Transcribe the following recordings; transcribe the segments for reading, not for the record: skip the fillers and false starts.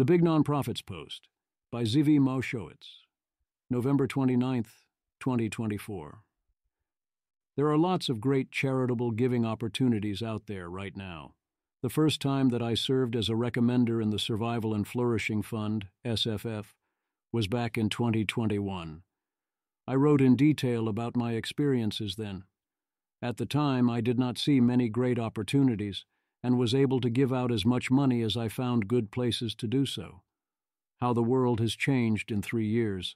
The Big Nonprofits Post by Zvi Mowshowitz, November 29th, 2024. There are lots of great charitable giving opportunities out there right now. The first time that I served as a recommender in the Survival and Flourishing Fund, SFF, was back in 2021. I wrote in detail about my experiences then. At the time, I did not see many great opportunities and was able to give out as much money as I found good places to do so. How the world has changed in 3 years.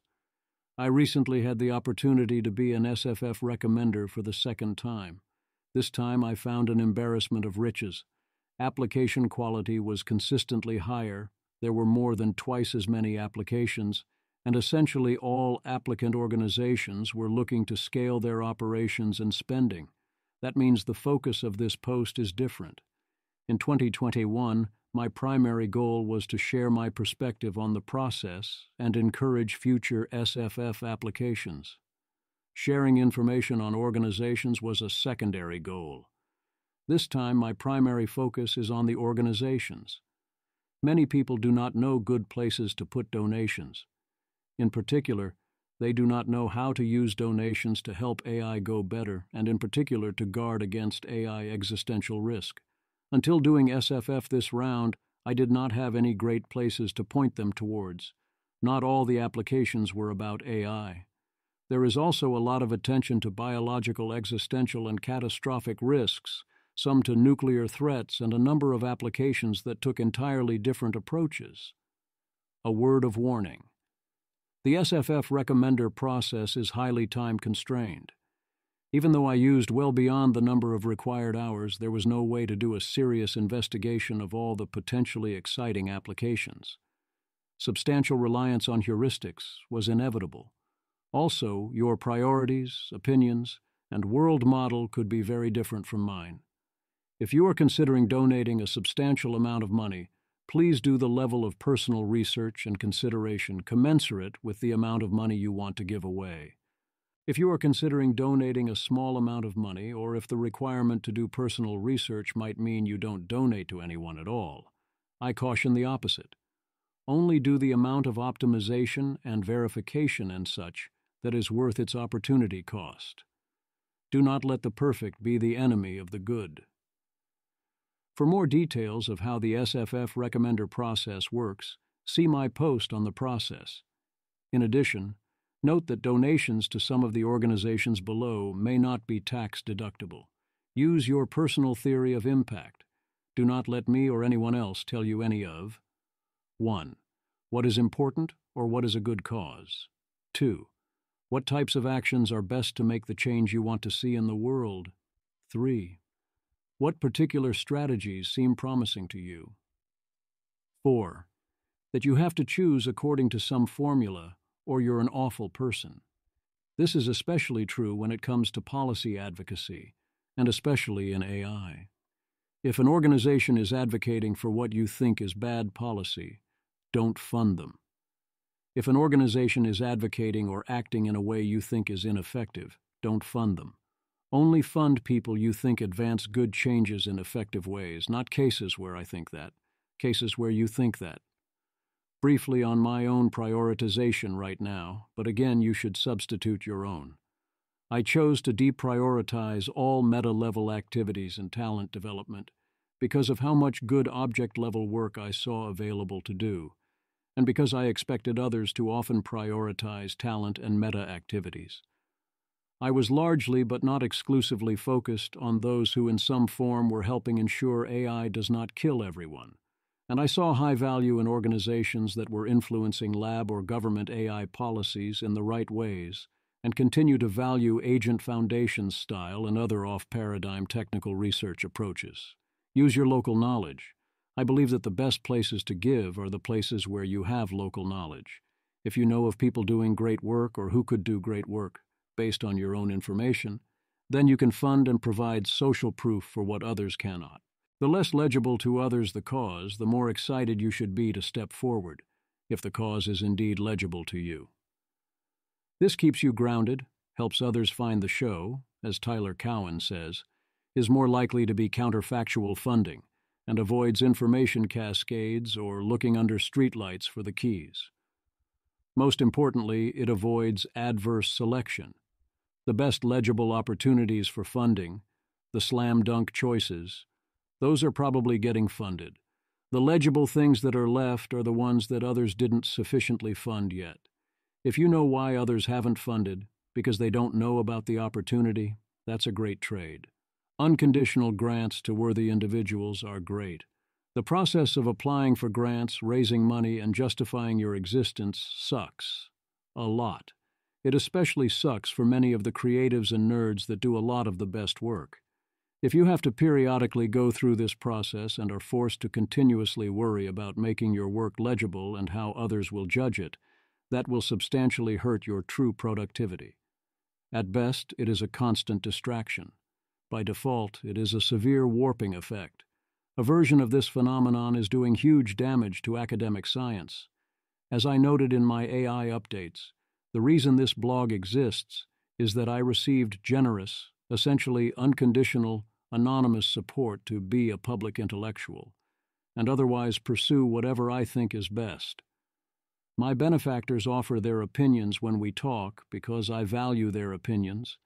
I recently had the opportunity to be an SFF recommender for the second time. This time I found an embarrassment of riches. Application quality was consistently higher, there were more than twice as many applications, and essentially all applicant organizations were looking to scale their operations and spending. That means the focus of this post is different. In 2021, my primary goal was to share my perspective on the process and encourage future SFF applications. Sharing information on organizations was a secondary goal. This time, my primary focus is on the organizations. Many people do not know good places to put donations. In particular, they do not know how to use donations to help AI go better, and in particular to guard against AI existential risk. Until doing SFF this round, I did not have any great places to point them towards. Not all the applications were about AI. There is also a lot of attention to biological, existential, and catastrophic risks, some to nuclear threats, and a number of applications that took entirely different approaches. A word of warning. The SFF recommender process is highly time-constrained. Even though I used well beyond the number of required hours, there was no way to do a serious investigation of all the potentially exciting applications. Substantial reliance on heuristics was inevitable. Also, your priorities, opinions, and world model could be very different from mine. If you are considering donating a substantial amount of money, please do the level of personal research and consideration commensurate with the amount of money you want to give away. If you are considering donating a small amount of money, or if the requirement to do personal research might mean you don't donate to anyone at all, I caution the opposite. Only do the amount of optimization and verification and such that is worth its opportunity cost. Do not let the perfect be the enemy of the good. For more details of how the SFF recommender process works, see my post on the process. In addition, note that donations to some of the organizations below may not be tax deductible. Use your personal theory of impact. Do not let me or anyone else tell you any of 1. What is important or what is a good cause? 2. What types of actions are best to make the change you want to see in the world? 3. What particular strategies seem promising to you? 4. That you have to choose according to some formula, or you're an awful person. This is especially true when it comes to policy advocacy, and especially in AI. If an organization is advocating for what you think is bad policy, don't fund them. If an organization is advocating or acting in a way you think is ineffective, don't fund them. Only fund people you think advance good changes in effective ways, not cases where I think that, cases where you think that. Briefly on my own prioritization right now, but again you should substitute your own. I chose to deprioritize all meta-level activities and talent development because of how much good object-level work I saw available to do, and because I expected others to often prioritize talent and meta-activities. I was largely but not exclusively focused on those who in some form were helping ensure AI does not kill everyone, and I saw high value in organizations that were influencing lab or government AI policies in the right ways and continue to value Agent Foundation style and other off-paradigm technical research approaches. Use your local knowledge. I believe that the best places to give are the places where you have local knowledge. If you know of people doing great work or who could do great work, based on your own information, then you can fund and provide social proof for what others cannot. The less legible to others the cause, the more excited you should be to step forward, if the cause is indeed legible to you. This keeps you grounded, helps others find the show, as Tyler Cowen says, is more likely to be counterfactual funding, and avoids information cascades or looking under streetlights for the keys. Most importantly, it avoids adverse selection. The best legible opportunities for funding, the slam-dunk choices, those are probably getting funded. The legible things that are left are the ones that others didn't sufficiently fund yet. If you know why others haven't funded, because they don't know about the opportunity, that's a great trade. Unconditional grants to worthy individuals are great. The process of applying for grants, raising money, and justifying your existence sucks. A lot. It especially sucks for many of the creatives and nerds that do a lot of the best work. If you have to periodically go through this process and are forced to continuously worry about making your work legible and how others will judge it, that will substantially hurt your true productivity. At best, it is a constant distraction. By default, it is a severe warping effect. A version of this phenomenon is doing huge damage to academic science. As I noted in my AI updates, the reason this blog exists is that I received generous, essentially unconditional, anonymous support to be a public intellectual, and otherwise pursue whatever I think is best. My benefactors offer their opinions when we talk because I value their opinions,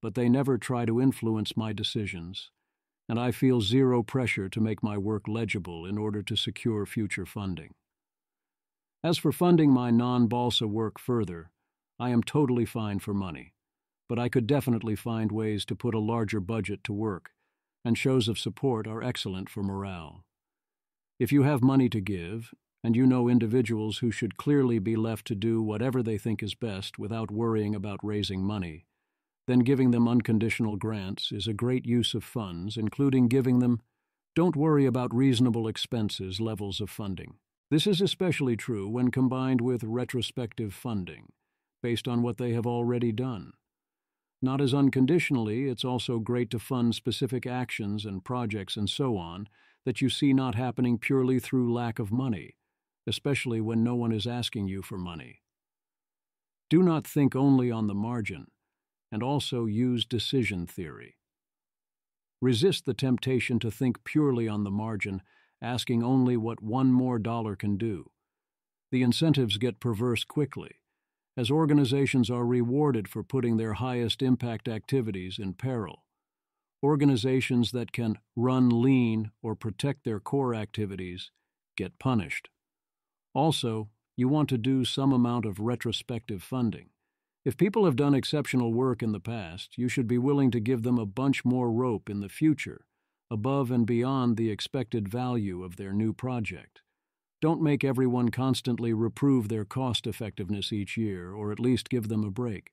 but they never try to influence my decisions, and I feel zero pressure to make my work legible in order to secure future funding. As for funding my non-Balsa work further, I am totally fine for money, but I could definitely find ways to put a larger budget to work, and shows of support are excellent for morale. If you have money to give, and you know individuals who should clearly be left to do whatever they think is best without worrying about raising money, then giving them unconditional grants is a great use of funds, including giving them "don't worry about reasonable expenses" levels of funding. This is especially true when combined with retrospective funding, based on what they have already done. Not as unconditionally, it's also great to fund specific actions and projects and so on that you see not happening purely through lack of money, especially when no one is asking you for money. Do not think only on the margin, and also use decision theory. Resist the temptation to think purely on the margin, asking only what one more dollar can do. The incentives get perverse quickly, as organizations are rewarded for putting their highest impact activities in peril. Organizations that can run lean or protect their core activities get punished. Also, you want to do some amount of retrospective funding. If people have done exceptional work in the past, you should be willing to give them a bunch more rope in the future, above and beyond the expected value of their new project. Don't make everyone constantly reprove their cost-effectiveness each year, or at least give them a break.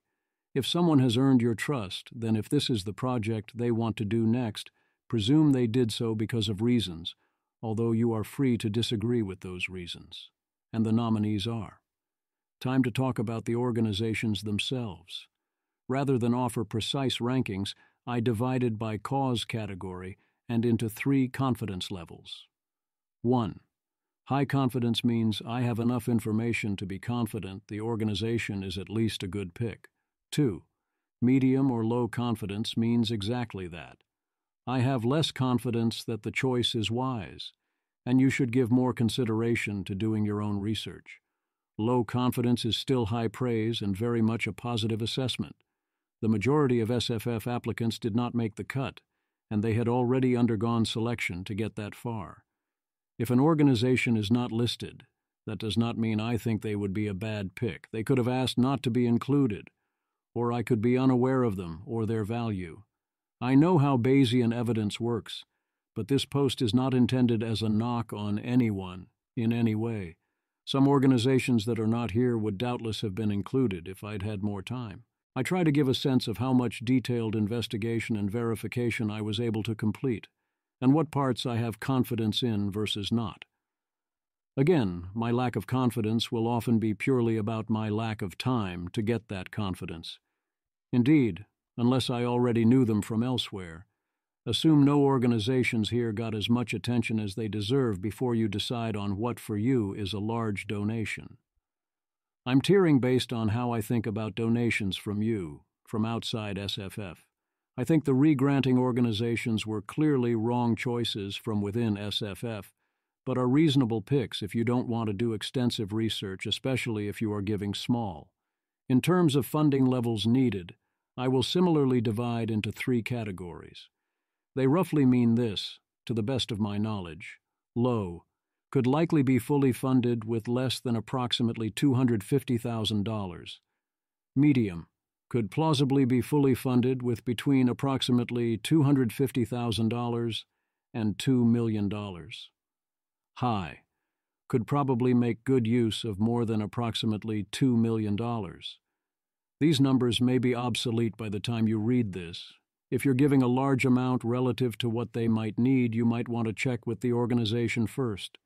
If someone has earned your trust, then if this is the project they want to do next, presume they did so because of reasons, although you are free to disagree with those reasons. And the nominees are. Time to talk about the organizations themselves. Rather than offer precise rankings, I divided by cause category and into 3 confidence levels. 1. High confidence means I have enough information to be confident the organization is at least a good pick. 2. Medium or low confidence means exactly that. I have less confidence that the choice is wise, and you should give more consideration to doing your own research. Low confidence is still high praise and very much a positive assessment. The majority of SFF applicants did not make the cut, and they had already undergone selection to get that far. If an organization is not listed, that does not mean I think they would be a bad pick. They could have asked not to be included, or I could be unaware of them or their value. I know how Bayesian evidence works, but this post is not intended as a knock on anyone in any way. Some organizations that are not here would doubtless have been included if I'd had more time. I try to give a sense of how much detailed investigation and verification I was able to complete, and what parts I have confidence in versus not. Again, my lack of confidence will often be purely about my lack of time to get that confidence. Indeed, unless I already knew them from elsewhere, assume no organizations here got as much attention as they deserve before you decide on what for you is a large donation. I'm tiering based on how I think about donations from you, from outside SFF. I think the re-granting organizations were clearly wrong choices from within SFF, but are reasonable picks if you don't want to do extensive research, especially if you are giving small. In terms of funding levels needed, I will similarly divide into 3 categories. They roughly mean this, to the best of my knowledge. Low, could likely be fully funded with less than approximately $250,000. Medium, could plausibly be fully funded with between approximately $250,000 and $2 million. High, could probably make good use of more than approximately $2 million. These numbers may be obsolete by the time you read this. If you're giving a large amount relative to what they might need, you might want to check with the organization first.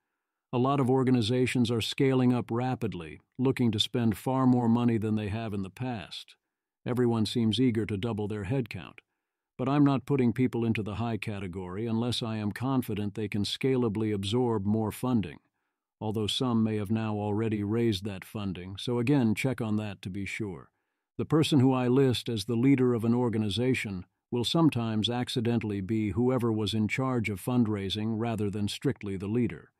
A lot of organizations are scaling up rapidly, looking to spend far more money than they have in the past. Everyone seems eager to double their headcount. But I'm not putting people into the high category unless I am confident they can scalably absorb more funding, although some may have now already raised that funding, so again, check on that to be sure. The person who I list as the leader of an organization will sometimes accidentally be whoever was in charge of fundraising rather than strictly the leader.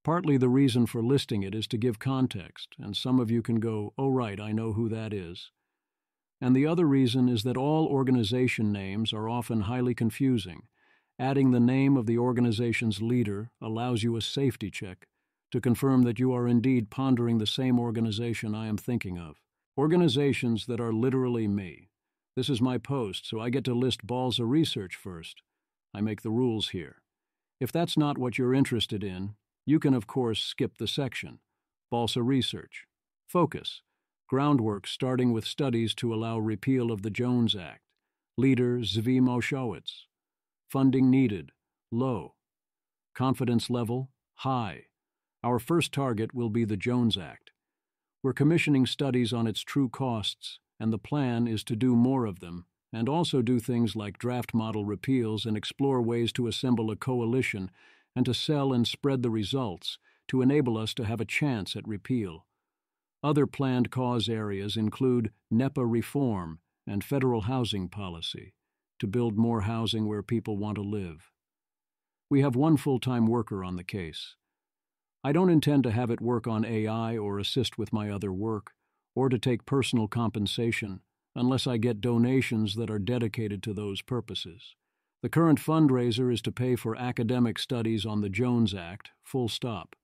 Partly the reason for listing it is to give context, and some of you can go, "Oh right, I know who that is." And the other reason is that all organization names are often highly confusing. Adding the name of the organization's leader allows you a safety check to confirm that you are indeed pondering the same organization I am thinking of. Organizations that are literally me. This is my post, so I get to list Balsa Research first. I make the rules here. If that's not what you're interested in, you can of course skip the section. Balsa Research. Focus. Groundwork starting with studies to allow repeal of the Jones Act. Leader Zvi Moshowitz. Funding needed. Low. Confidence level. High. Our first target will be the Jones Act. We're commissioning studies on its true costs, and the plan is to do more of them, and also do things like draft model repeals and explore ways to assemble a coalition and to sell and spread the results to enable us to have a chance at repeal. Other planned cause areas include NEPA reform and federal housing policy, to build more housing where people want to live. We have one full-time worker on the case. I don't intend to have it work on AI or assist with my other work, or to take personal compensation, unless I get donations that are dedicated to those purposes. The current fundraiser is to pay for academic studies on the Jones Act, full stop.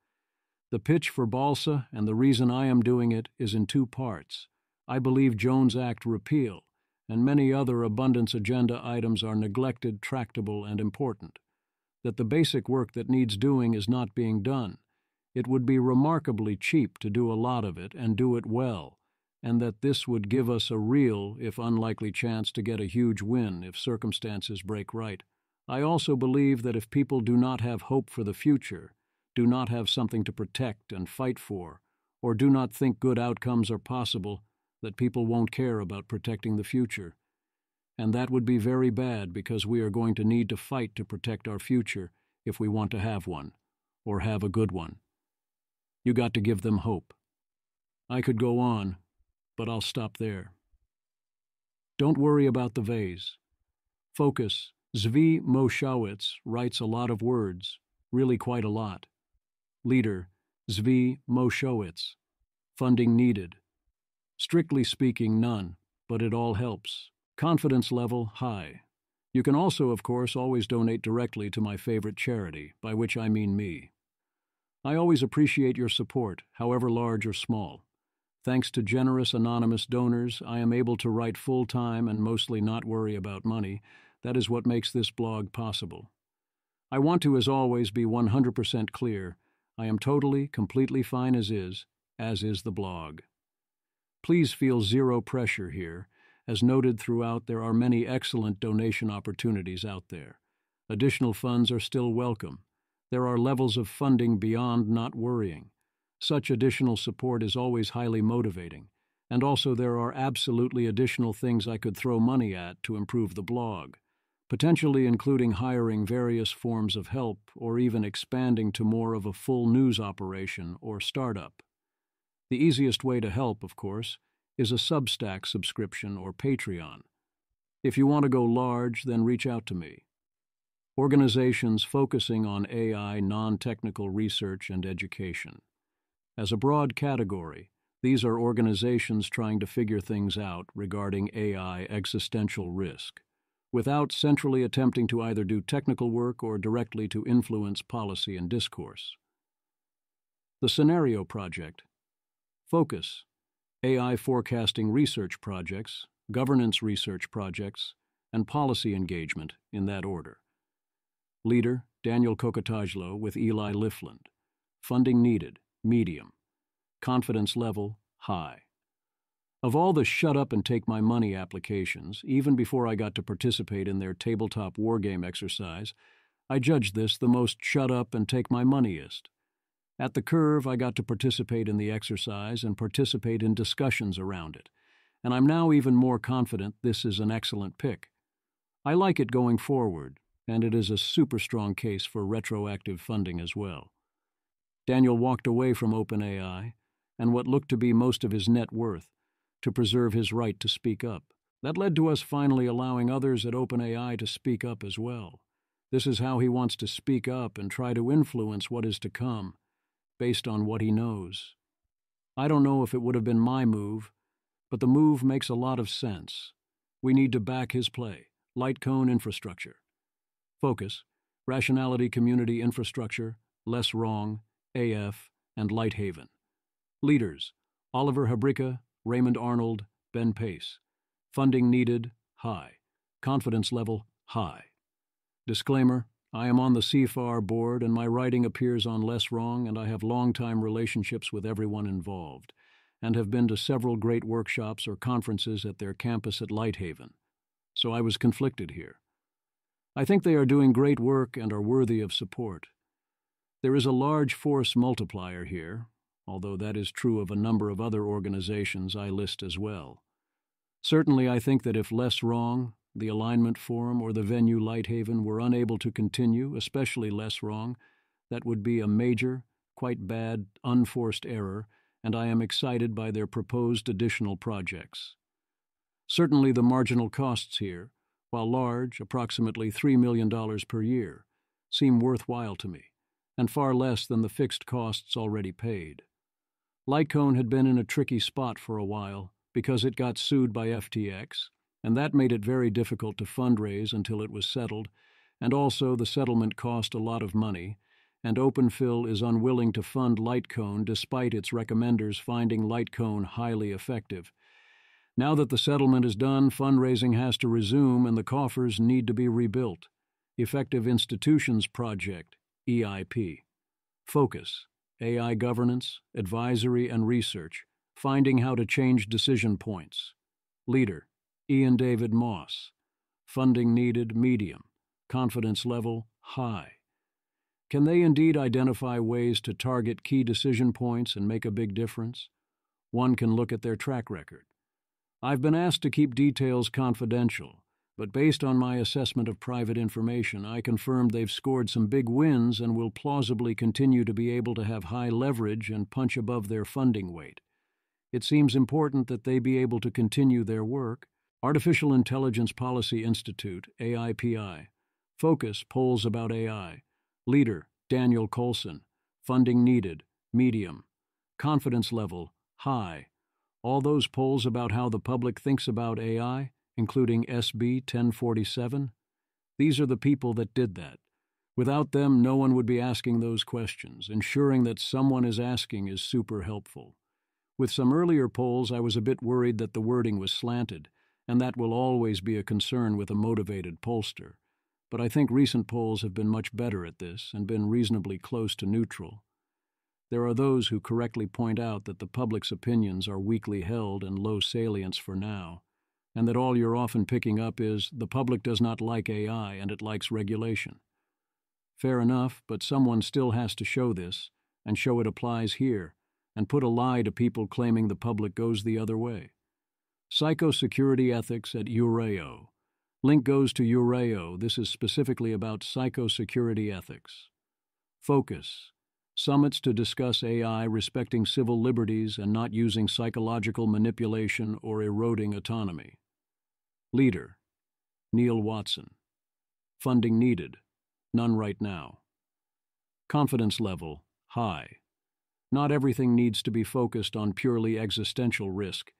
The pitch for Balsa and the reason I am doing it is in 2 parts. I believe Jones Act repeal, and many other abundance agenda items are neglected, tractable, and important. That the basic work that needs doing is not being done. It would be remarkably cheap to do a lot of it and do it well, and that this would give us a real, if unlikely, chance to get a huge win if circumstances break right. I also believe that if people do not have hope for the future, do not have something to protect and fight for, or do not think good outcomes are possible, that people won't care about protecting the future. And that would be very bad because we are going to need to fight to protect our future if we want to have one, or have a good one. You got to give them hope. I could go on, but I'll stop there. Don't worry about the vase. Focus. Zvi Moshowitz writes a lot of words, really quite a lot. Leader, Zvi Moshowitz. Funding needed. Strictly speaking, none, but it all helps. Confidence level, high. You can also, of course, always donate directly to my favorite charity, by which I mean me. I always appreciate your support, however large or small. Thanks to generous anonymous donors, I am able to write full-time and mostly not worry about money. That is what makes this blog possible. I want to, as always, be 100% clear. I am totally, completely fine as is the blog. Please feel zero pressure here. As noted throughout, there are many excellent donation opportunities out there. Additional funds are still welcome. There are levels of funding beyond not worrying. Such additional support is always highly motivating, and also there are absolutely additional things I could throw money at to improve the blog, potentially including hiring various forms of help or even expanding to more of a full news operation or startup. The easiest way to help, of course, is a Substack subscription or Patreon. If you want to go large, then reach out to me. Organizations focusing on AI non-technical research and education. As a broad category, these are organizations trying to figure things out regarding AI existential risk, without centrally attempting to either do technical work or directly to influence policy and discourse. The Scenario Project. Focus: AI forecasting research projects, governance research projects, and policy engagement in that order. Leader: Daniel Kokotajlo with Eli Lifland. Funding needed, medium. Confidence level, high. Of all the shut up and take my money applications, even before I got to participate in their tabletop wargame exercise, I judged this the most shut up and take my moneyest. At the Curve, I got to participate in the exercise and participate in discussions around it, and I'm now even more confident this is an excellent pick. I like it going forward, and it is a super strong case for retroactive funding as well. Daniel walked away from OpenAI, and what looked to be most of his net worth, to preserve his right to speak up. That led to us finally allowing others at OpenAI to speak up as well. This is how he wants to speak up and try to influence what is to come, based on what he knows. I don't know if it would have been my move, but the move makes a lot of sense. We need to back his play. Litecoin infrastructure. Focus: Rationality Community Infrastructure, Less Wrong, AF, and Lighthaven. Leaders: Oliver Habrika, Raymond Arnold, Ben Pace. Funding needed, high. Confidence level, high. Disclaimer: I am on the CFAR board and my writing appears on Less Wrong, and I have long-time relationships with everyone involved, and have been to several great workshops or conferences at their campus at Lighthaven. So I was conflicted here. I think they are doing great work and are worthy of support. There is a large force multiplier here, although that is true of a number of other organizations I list as well. Certainly I think that if Less Wrong, the Alignment Forum, or the venue Lighthaven were unable to continue, especially Less Wrong, that would be a major, quite bad, unforced error, and I am excited by their proposed additional projects. Certainly the marginal costs here, while large, approximately $3 million per year, seem worthwhile to me, and far less than the fixed costs already paid. Litecoin had been in a tricky spot for a while because it got sued by FTX, and that made it very difficult to fundraise until it was settled, and also the settlement cost a lot of money, and OpenPhil is unwilling to fund Litecoin despite its recommenders finding Litecoin highly effective. Now that the settlement is done, fundraising has to resume and the coffers need to be rebuilt. Effective Institutions Project, EIP. Focus: AI governance, advisory, and research, finding how to change decision points. Leader: Ian David Moss. Funding needed, medium. Confidence level, high. Can they indeed identify ways to target key decision points and make a big difference? One can look at their track record. I've been asked to keep details confidential, but based on my assessment of private information, I confirmed they've scored some big wins and will plausibly continue to be able to have high leverage and punch above their funding weight. It seems important that they be able to continue their work. Artificial Intelligence Policy Institute, AIPI. Focus: polls about AI. Leader: Daniel Colson. Funding needed, medium. Confidence level, high. All those polls about how the public thinks about AI, including SB 1047, these are the people that did that. Without them, no one would be asking those questions. Ensuring that someone is asking is super helpful. With some earlier polls, I was a bit worried that the wording was slanted, and that will always be a concern with a motivated pollster. But I think recent polls have been much better at this and been reasonably close to neutral. There are those who correctly point out that the public's opinions are weakly held and low salience for now, and that all you're often picking up is, the public does not like AI and it likes regulation. Fair enough, but someone still has to show this, and show it applies here, and put a lie to people claiming the public goes the other way. Psychosecurity ethics at Ureo. Link goes to Ureo. This is specifically about psychosecurity ethics. Focus: summits to discuss AI respecting civil liberties and not using psychological manipulation or eroding autonomy. Leader: Neil Watson. Funding needed, none right now. Confidence level, high. Not everything needs to be focused on purely existential risk,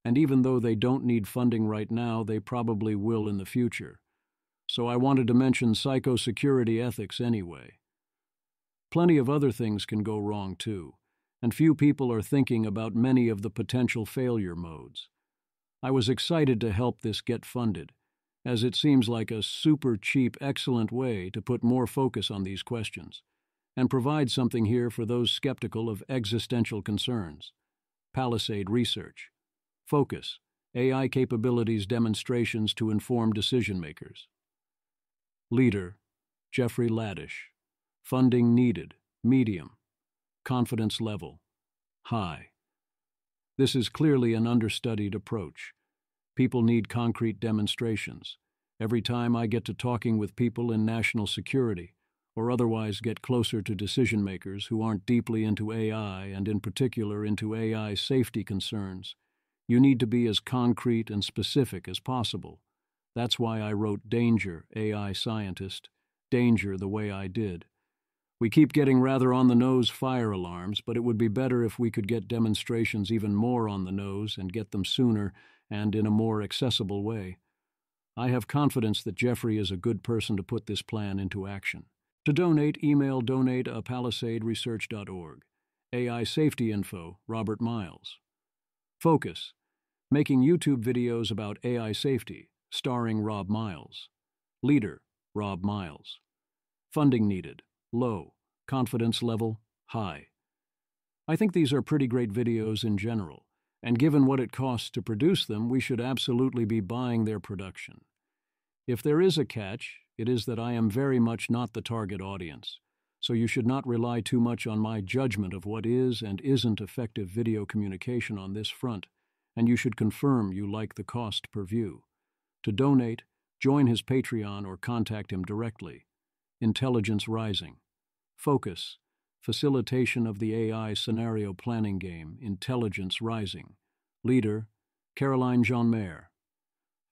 and even though they don't need funding right now, they probably will in the future. So I wanted to mention psychosecurity ethics anyway. Plenty of other things can go wrong too, and few people are thinking about many of the potential failure modes. I was excited to help this get funded, as it seems like a super cheap, excellent way to put more focus on these questions, and provide something here for those skeptical of existential concerns. Palisade Research. Focus. AI capabilities demonstrations to inform decision makers. Leader. Jeffrey Ladish. Funding needed, medium. Confidence level, high. This is clearly an understudied approach. People need concrete demonstrations. Every time I get to talking with people in national security, or otherwise get closer to decision makers who aren't deeply into AI and in particular into AI safety concerns, you need to be as concrete and specific as possible. That's why I wrote Danger, AI Scientist, Danger the way I did. We keep getting rather on-the-nose fire alarms, but it would be better if we could get demonstrations even more on the nose and get them sooner and in a more accessible way. I have confidence that Jeffrey is a good person to put this plan into action. To donate, email donate@palisaderesearch.org. AI Safety Info, Robert Miles. Focus. Making YouTube videos about AI safety, starring Rob Miles. Leader, Rob Miles. Funding needed, low. Confidence level, high. I think these are pretty great videos in general, and given what it costs to produce them, we should absolutely be buying their production. If there is a catch, it is that I am very much not the target audience, so you should not rely too much on my judgment of what is and isn't effective video communication on this front, and you should confirm you like the cost per view. To donate, join his Patreon or contact him directly. Intelligence Rising. Focus. Facilitation of the AI scenario planning game, Intelligence Rising. Leader, Caroline Jeanmaire.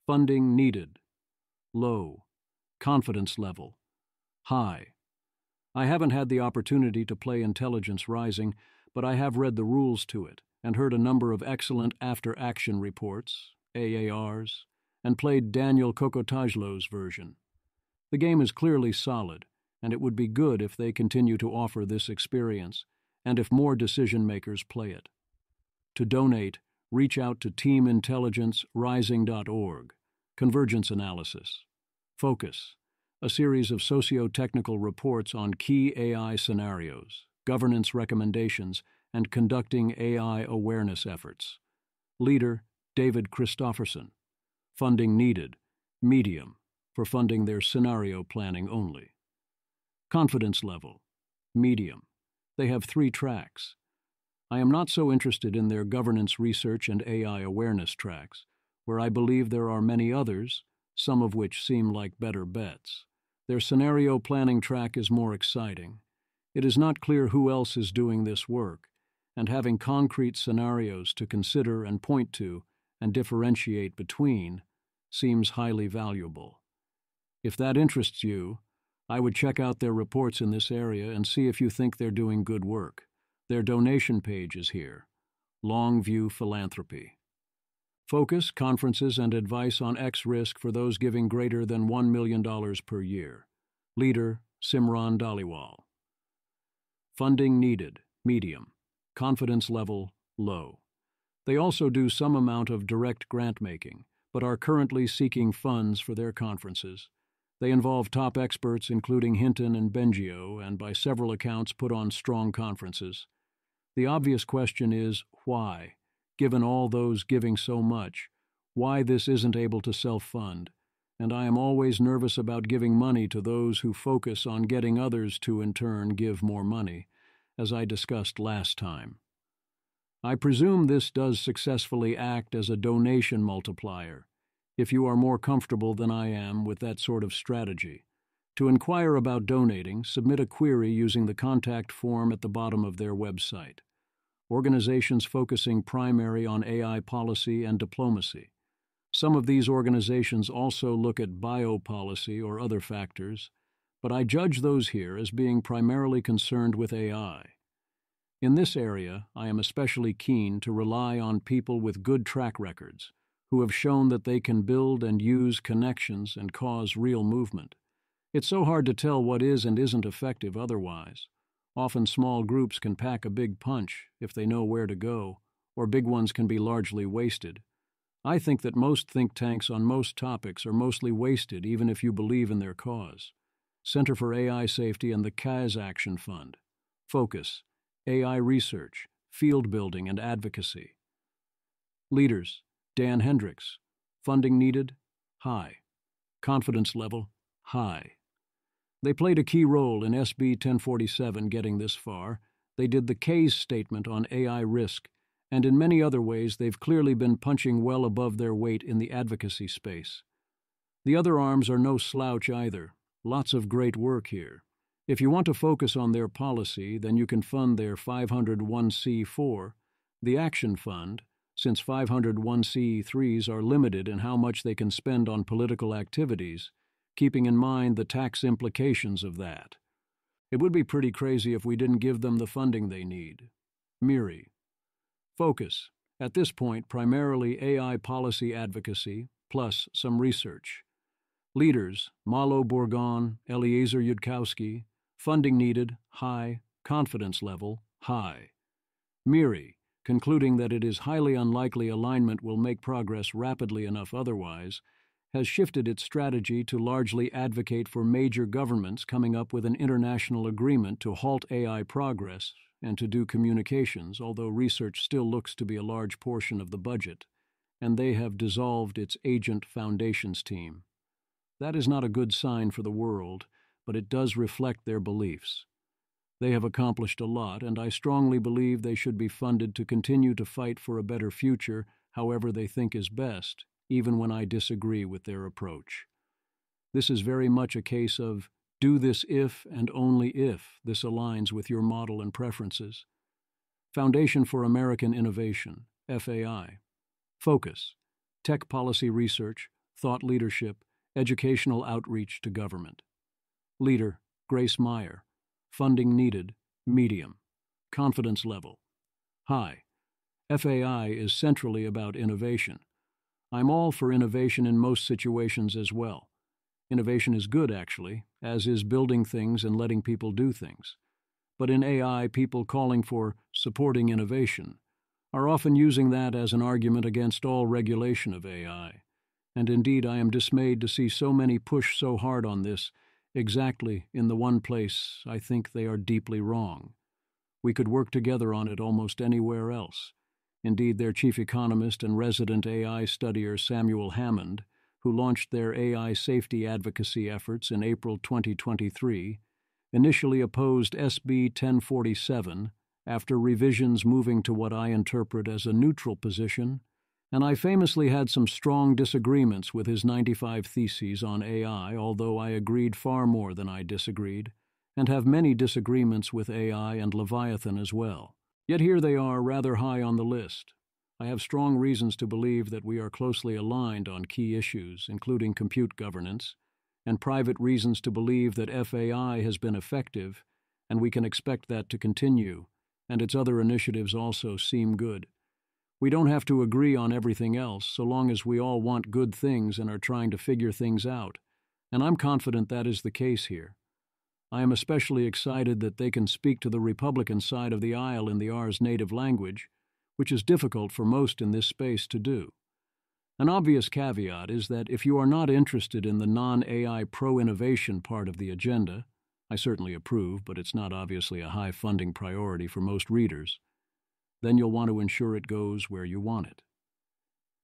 Funding needed. Low. Confidence level, high. I haven't had the opportunity to play Intelligence Rising, but I have read the rules to it and heard a number of excellent after-action reports, AARs, and played Daniel Kokotajlo's version. The game is clearly solid, and it would be good if they continue to offer this experience, and if more decision-makers play it. To donate, reach out to teamintelligencerising.org. Convergence Analysis. Focus. A series of socio-technical reports on key AI scenarios, governance recommendations, and conducting AI awareness efforts. Leader, David Christofferson. Funding needed, medium, for funding their scenario planning only. Confidence level, medium. They have 3 tracks. I am not so interested in their governance research and AI awareness tracks, where I believe there are many others, some of which seem like better bets. Their scenario planning track is more exciting. It is not clear who else is doing this work, and having concrete scenarios to consider and point to and differentiate between seems highly valuable. If that interests you, I would check out their reports in this area and see if you think they're doing good work. Their donation page is here. Longview Philanthropy. Focus, conferences, and advice on X-risk for those giving greater than $1 million per year. Leader, Simran Dhaliwal. Funding needed, medium. Confidence level, low. They also do some amount of direct grant-making, but are currently seeking funds for their conferences. They involve top experts including Hinton and Bengio, and by several accounts put on strong conferences. The obvious question is, why? Given all those giving so much, why this isn't able to self-fund, and I am always nervous about giving money to those who focus on getting others to in turn give more money, as I discussed last time. I presume this does successfully act as a donation multiplier, if you are more comfortable than I am with that sort of strategy. To inquire about donating, submit a query using the contact form at the bottom of their website. Organizations focusing primary on AI policy and diplomacy. Some of these organizations also look at biopolicy or other factors, but I judge those here as being primarily concerned with AI. In this area, I am especially keen to rely on people with good track records, who have shown that they can build and use connections and cause real movement. It's so hard to tell what is and isn't effective otherwise. Often small groups can pack a big punch if they know where to go, or big ones can be largely wasted. I think that most think tanks on most topics are mostly wasted even if you believe in their cause. Center for AI Safety and the CAS Action Fund. Focus: AI research, field building, and advocacy. Leaders: Dan Hendricks. Funding needed? High. Confidence level? High. They played a key role in SB 1047 getting this far. They did the case statement on AI risk, and in many other ways they've clearly been punching well above their weight in the advocacy space. The other arms are no slouch either. Lots of great work here. If you want to focus on their policy, then you can fund their 501c4, the Action Fund, since 501c3s are limited in how much they can spend on political activities, keeping in mind the tax implications of that. It would be pretty crazy if we didn't give them the funding they need. MIRI. Focus: at this point, primarily AI policy advocacy, plus some research. Leaders: Malo Bourgon, Eliezer Yudkowsky. Funding needed? High. Confidence level? High. MIRI, concluding that it is highly unlikely alignment will make progress rapidly enough otherwise, has shifted its strategy to largely advocate for major governments coming up with an international agreement to halt AI progress and to do communications, although research still looks to be a large portion of the budget, and they have dissolved its Agent Foundations team. That is not a good sign for the world, but it does reflect their beliefs. They have accomplished a lot, and I strongly believe they should be funded to continue to fight for a better future, however they think is best, even when I disagree with their approach. This is very much a case of do this if and only if this aligns with your model and preferences. Foundation for American Innovation, FAI. Focus: tech policy research, thought leadership, educational outreach to government. Leader: Grace Meyer. Funding needed? Medium. Confidence level? High. FAI is centrally about innovation. I'm all for innovation in most situations as well. Innovation is good, actually, as is building things and letting people do things. But in AI, people calling for supporting innovation are often using that as an argument against all regulation of AI. And indeed, I am dismayed to see so many push so hard on this, exactly in the one place I think they are deeply wrong. We could work together on it almost anywhere else. Indeed, their chief economist and resident AI studier Samuel Hammond, who launched their AI safety advocacy efforts in April 2023, initially opposed SB 1047 after revisions moving to what I interpret as a neutral position, and I famously had some strong disagreements with his 95 theses on AI, although I agreed far more than I disagreed, and have many disagreements with AI and Leviathan as well. Yet here they are, rather high on the list. I have strong reasons to believe that we are closely aligned on key issues, including compute governance, and private reasons to believe that FAI has been effective, and we can expect that to continue, and its other initiatives also seem good. We don't have to agree on everything else, so long as we all want good things and are trying to figure things out, and I'm confident that is the case here. I am especially excited that they can speak to the Republican side of the aisle in the R's native language, which is difficult for most in this space to do. An obvious caveat is that if you are not interested in the non-AI pro-innovation part of the agenda, I certainly approve, but it's not obviously a high funding priority for most readers, then you'll want to ensure it goes where you want it.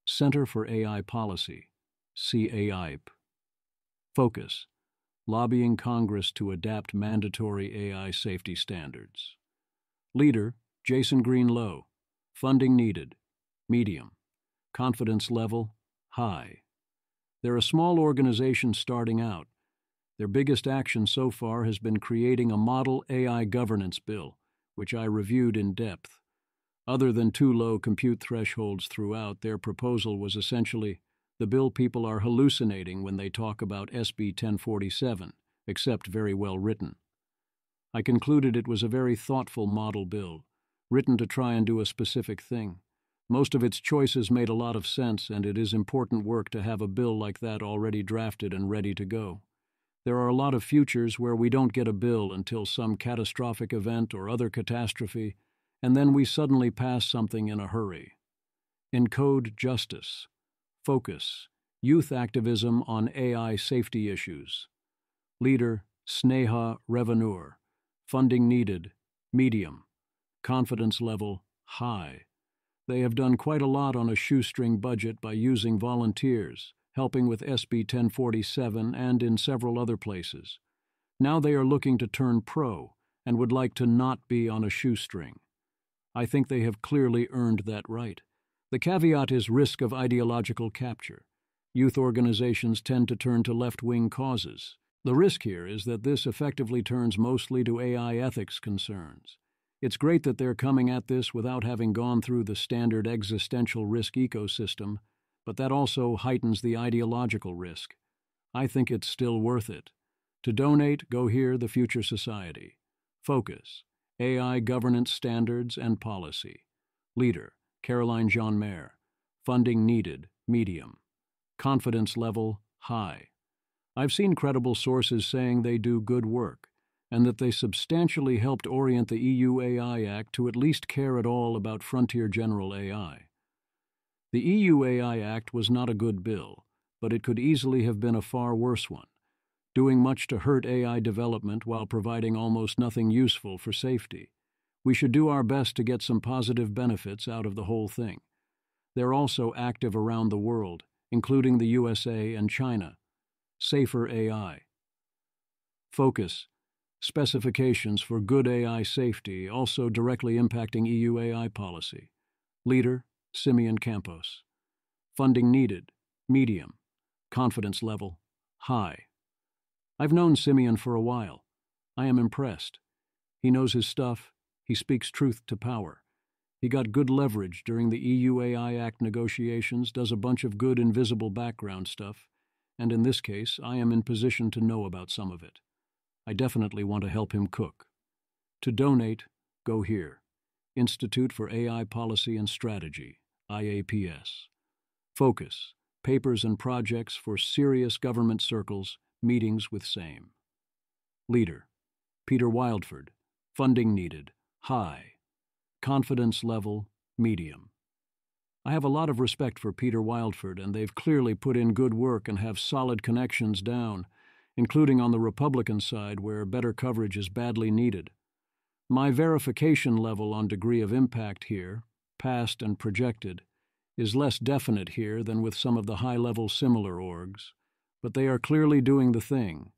Center for AI Policy, CAIP. Focus: lobbying Congress to adapt mandatory AI safety standards. Leader: Jason Green Low. Funding needed? Medium. Confidence level? High. They're a small organization starting out. Their biggest action so far has been creating a model AI governance bill, which I reviewed in depth. Other than too low compute thresholds throughout, their proposal was essentially The bill people are hallucinating when they talk about SB 1047, except very well written. I concluded it was a very thoughtful model bill, written to try and do a specific thing. Most of its choices made a lot of sense, and it is important work to have a bill like that already drafted and ready to go. There are a lot of futures where we don't get a bill until some catastrophic event or other catastrophe, and then we suddenly pass something in a hurry. Encode justice. Focus. Youth activism on AI safety issues. Leader, Sneha Revanur. Funding needed, medium. Confidence level, high. They have done quite a lot on a shoestring budget by using volunteers, helping with SB 1047 and in several other places. Now they are looking to turn pro and would like to not be on a shoestring. I think they have clearly earned that right. The caveat is risk of ideological capture. Youth organizations tend to turn to left-wing causes. The risk here is that this effectively turns mostly to AI ethics concerns. It's great that they're coming at this without having gone through the standard existential risk ecosystem, but that also heightens the ideological risk. I think it's still worth it. To donate, go here, the Future Society. Focus, AI governance standards and policy. Leader, Caroline Jean-Maire. Funding needed, medium. Confidence level, high. I've seen credible sources saying they do good work, and that they substantially helped orient the EU AI Act to at least care at all about frontier general AI. The EU AI Act was not a good bill, but it could easily have been a far worse one, doing much to hurt AI development while providing almost nothing useful for safety. We should do our best to get some positive benefits out of the whole thing. They're also active around the world, including the USA and China. Safer AI. Focus. Specifications for good AI safety also directly impacting EU AI policy. Leader, Simeon Campos. Funding needed, medium. Confidence level, high. I've known Simeon for a while. I am impressed. He knows his stuff. He speaks truth to power. He got good leverage during the EU AI Act negotiations, does a bunch of good invisible background stuff, and in this case, I am in position to know about some of it. I definitely want to help him cook. To donate, go here. Institute for AI Policy and Strategy, IAPS. Focus, papers and projects for serious government circles, meetings with same. Leader, Peter Wildford. Funding needed, high. Confidence level, medium. I have a lot of respect for Peter Wildford, and they've clearly put in good work and have solid connections down, including on the Republican side where better coverage is badly needed. My verification level on degree of impact here, past and projected, is less definite here than with some of the high-level similar orgs, but they are clearly doing the thing,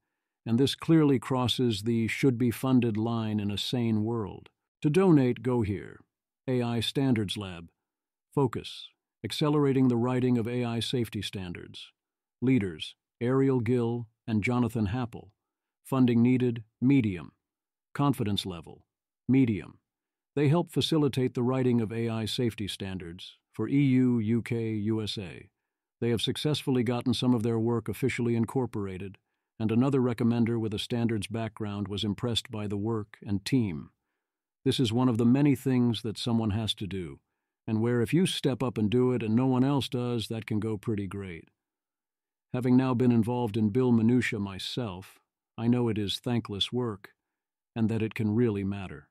and this clearly crosses the should-be-funded line in a sane world. To donate, go here. AI Standards Lab. Focus, accelerating the writing of AI safety standards. Leaders, Ariel Gill and Jonathan Happel. Funding needed, medium. Confidence level, medium. They help facilitate the writing of AI safety standards for EU, UK, USA. They have successfully gotten some of their work officially incorporated, and another recommender with a standards background was impressed by the work and team. This is one of the many things that someone has to do, and where if you step up and do it and no one else does, that can go pretty great. Having now been involved in bill minutia myself, I know it is thankless work, and that it can really matter.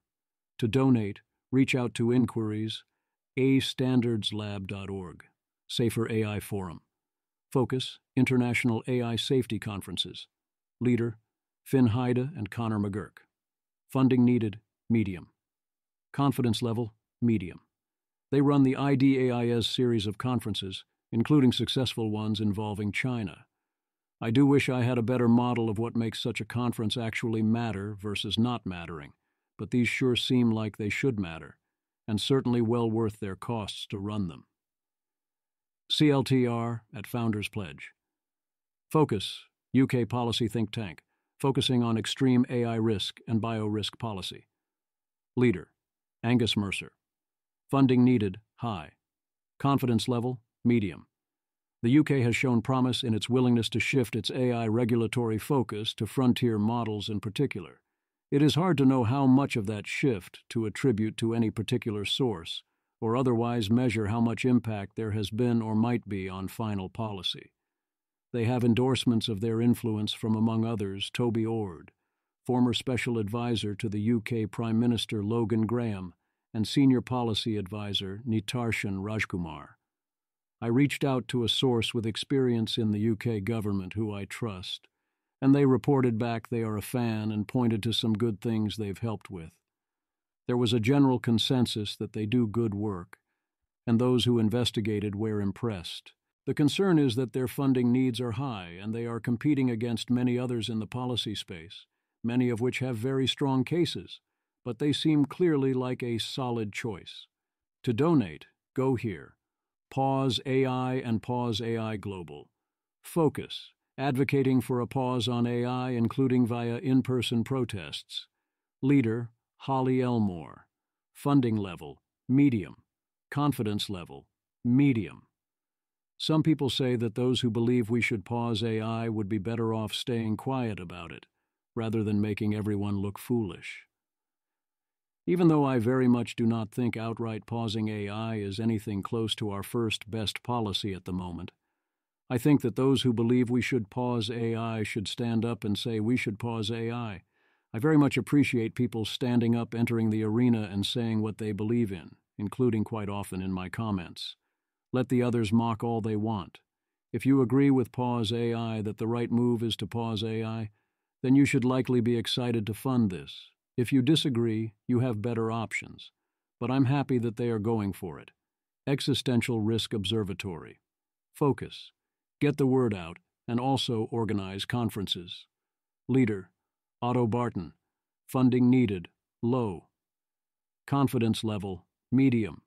To donate, reach out to inquiries, astandardslab.org, Safer AI Forum. Focus, International AI Safety Conferences. Leader, Finn Heide and Connor McGurk. Funding needed, medium. Confidence level, medium. They run the IDAIS series of conferences, including successful ones involving China. I do wish I had a better model of what makes such a conference actually matter versus not mattering, but these sure seem like they should matter, and certainly well worth their costs to run them. CLTR at Founders Pledge. Focus, UK policy think tank, focusing on extreme AI risk and biorisk policy. Leader, Angus Mercer. Funding needed, high. Confidence level, medium. The UK has shown promise in its willingness to shift its AI regulatory focus to frontier models in particular. It is hard to know how much of that shift to attribute to any particular source, or otherwise measure how much impact there has been or might be on final policy. They have endorsements of their influence from, among others, Toby Ord, former special advisor to the UK Prime Minister Logan Graham, and senior policy advisor Nitarshan Rajkumar. I reached out to a source with experience in the UK government who I trust, and they reported back they are a fan and pointed to some good things they've helped with. There was a general consensus that they do good work, and those who investigated were impressed. The concern is that their funding needs are high, and they are competing against many others in the policy space, many of which have very strong cases, but they seem clearly like a solid choice. To donate, go here. Pause AI and Pause AI Global. Focus, advocating for a pause on AI, including via in-person protests. Leader, Holly Elmore. Funding level, medium. Confidence level, medium. Some people say that those who believe we should pause AI would be better off staying quiet about it, rather than making everyone look foolish. Even though I very much do not think outright pausing AI is anything close to our first best policy at the moment, I think that those who believe we should pause AI should stand up and say we should pause AI. I very much appreciate people standing up, entering the arena, and saying what they believe in, including quite often in my comments. Let the others mock all they want. If you agree with Pause AI that the right move is to pause AI, then you should likely be excited to fund this. If you disagree, you have better options. But I'm happy that they are going for it. Existential Risk Observatory. Focus. Get the word out, and also organize conferences. Leader, Otto Barton. Funding needed, low. Confidence level, medium.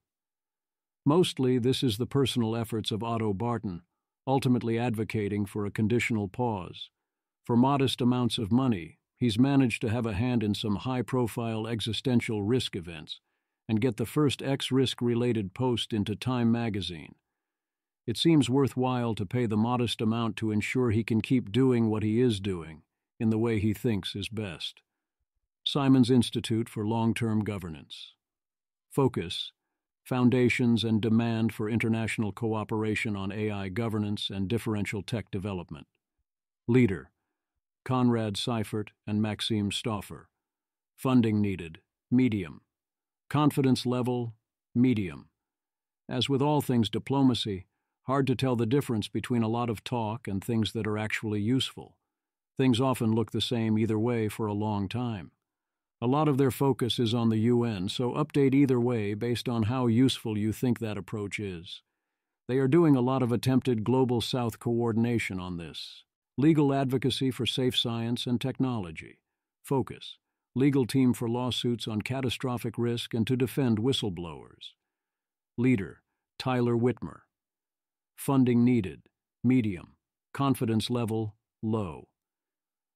Mostly, this is the personal efforts of Otto Barton, ultimately advocating for a conditional pause. For modest amounts of money, he's managed to have a hand in some high-profile existential risk events and get the first X-risk-related post into Time magazine. It seems worthwhile to pay the modest amount to ensure he can keep doing what he is doing in the way he thinks is best. Simons Institute for Long-Term Governance. Focus. Foundations and demand for international cooperation on AI governance and differential tech development. Leader, Conrad Seifert and Maxime Stauffer. Funding needed, medium. Confidence level, medium. As with all things diplomacy, hard to tell the difference between a lot of talk and things that are actually useful. Things often look the same either way for a long time. A lot of their focus is on the UN, so update either way based on how useful you think that approach is. They are doing a lot of attempted Global South coordination on this. Legal advocacy for safe science and technology. Focus. Legal team for lawsuits on catastrophic risk and to defend whistleblowers. Leader, Tyler Whitmer. Funding needed, medium. Confidence level, low.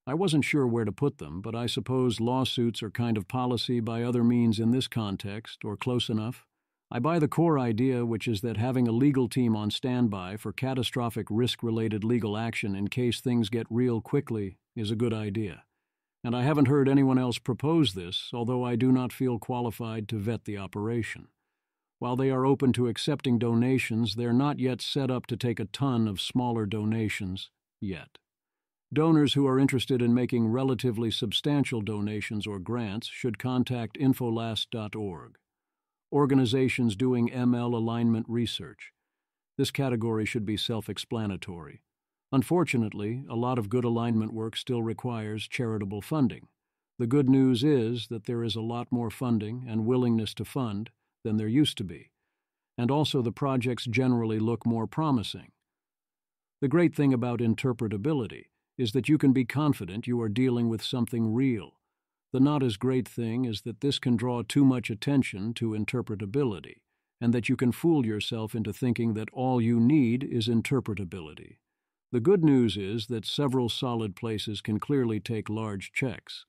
I wasn't sure where to put them, but I suppose lawsuits are kind of policy by other means in this context, or close enough. I buy the core idea, which is that having a legal team on standby for catastrophic risk-related legal action in case things get real quickly is a good idea. And I haven't heard anyone else propose this, although I do not feel qualified to vet the operation. While they are open to accepting donations, they're not yet set up to take a ton of smaller donations yet. Donors who are interested in making relatively substantial donations or grants should contact infolast.org. Organizations doing ML alignment research. This category should be self-explanatory. Unfortunately, a lot of good alignment work still requires charitable funding. The good news is that there is a lot more funding and willingness to fund than there used to be, and also the projects generally look more promising. The great thing about interpretability is that you can be confident you are dealing with something real. The not as great thing is that this can draw too much attention to interpretability, and that you can fool yourself into thinking that all you need is interpretability. The good news is that several solid places can clearly take large checks.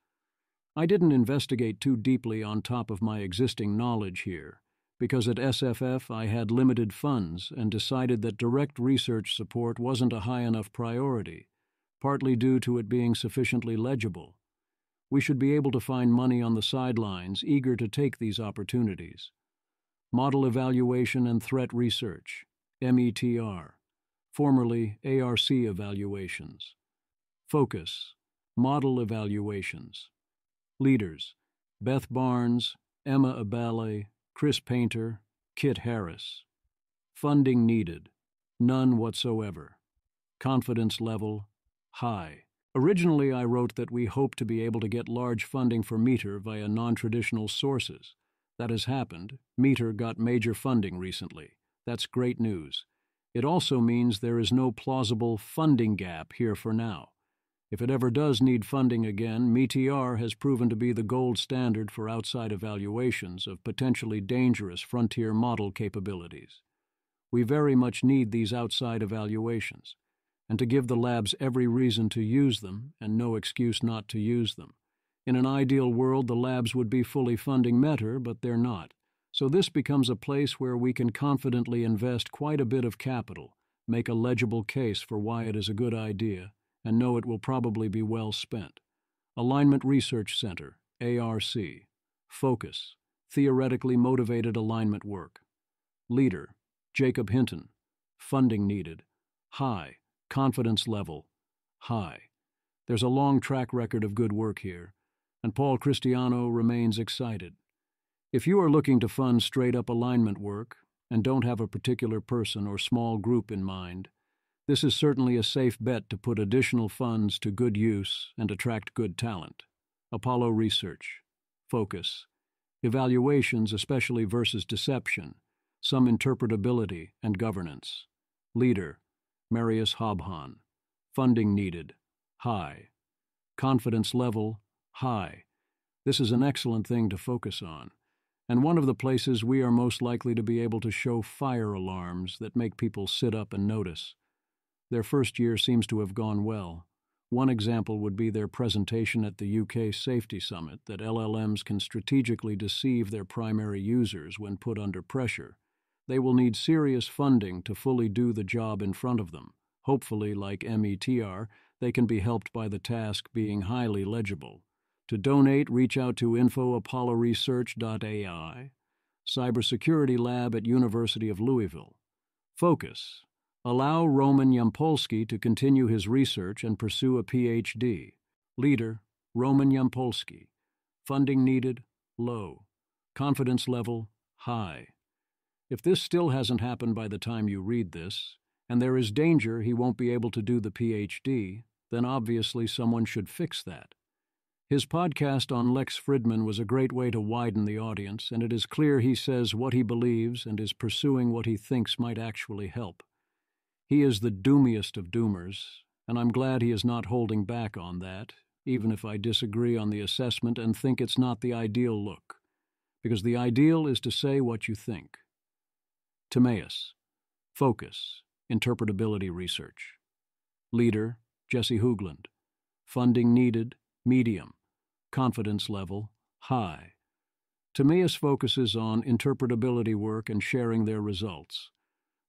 I didn't investigate too deeply on top of my existing knowledge here, because at SFF I had limited funds and decided that direct research support wasn't a high enough priority, partly due to it being sufficiently legible. We should be able to find money on the sidelines eager to take these opportunities. Model Evaluation and Threat Research, METR, formerly ARC Evaluations. Focus, Model Evaluations. Leaders, Beth Barnes, Emma Abale, Chris Painter, Kit Harris. Funding needed, none whatsoever. Confidence level, high. Originally, I wrote that we hope to be able to get large funding for METR via non-traditional sources. That has happened. METR got major funding recently. That's great news. It also means there is no plausible funding gap here for now. If it ever does need funding again, METR has proven to be the gold standard for outside evaluations of potentially dangerous frontier model capabilities. We very much need these outside evaluations, and to give the labs every reason to use them and no excuse not to use them. In an ideal world, the labs would be fully funding METR, but they're not. So this becomes a place where we can confidently invest quite a bit of capital, make a legible case for why it is a good idea, and know it will probably be well spent. Alignment Research Center, ARC. Focus, theoretically motivated alignment work. Leader, Jacob Hinton. Funding needed, high. Confidence level, high. There's a long track record of good work here, and Paul Cristiano remains excited. If you are looking to fund straight-up alignment work and don't have a particular person or small group in mind, this is certainly a safe bet to put additional funds to good use and attract good talent. Apollo Research. Focus. Evaluations, especially versus deception. Some interpretability and governance. Leader, Marius Hobhan. Funding needed, high. Confidence level, high. This is an excellent thing to focus on, and one of the places we are most likely to be able to show fire alarms that make people sit up and notice. Their first year seems to have gone well. One example would be their presentation at the UK Safety Summit that LLMs can strategically deceive their primary users when put under pressure. They will need serious funding to fully do the job in front of them. Hopefully, like METR, they can be helped by the task being highly legible. To donate, reach out to info@apolloresearch.ai, Cybersecurity Lab at University of Louisville. Focus. Allow Roman Yampolsky to continue his research and pursue a PhD. Leader, Roman Yampolsky. Funding needed, low. Confidence level, high. If this still hasn't happened by the time you read this, and there is danger he won't be able to do the PhD, then obviously someone should fix that. His podcast on Lex Fridman was a great way to widen the audience, and it is clear he says what he believes and is pursuing what he thinks might actually help. He is the doomiest of doomers, and I'm glad he is not holding back on that, even if I disagree on the assessment and think it's not the ideal look, because the ideal is to say what you think. Timaeus. Focus, interpretability research. Leader, Jesse Hoogland. Funding needed, medium. Confidence level, high. Timaeus focuses on interpretability work and sharing their results.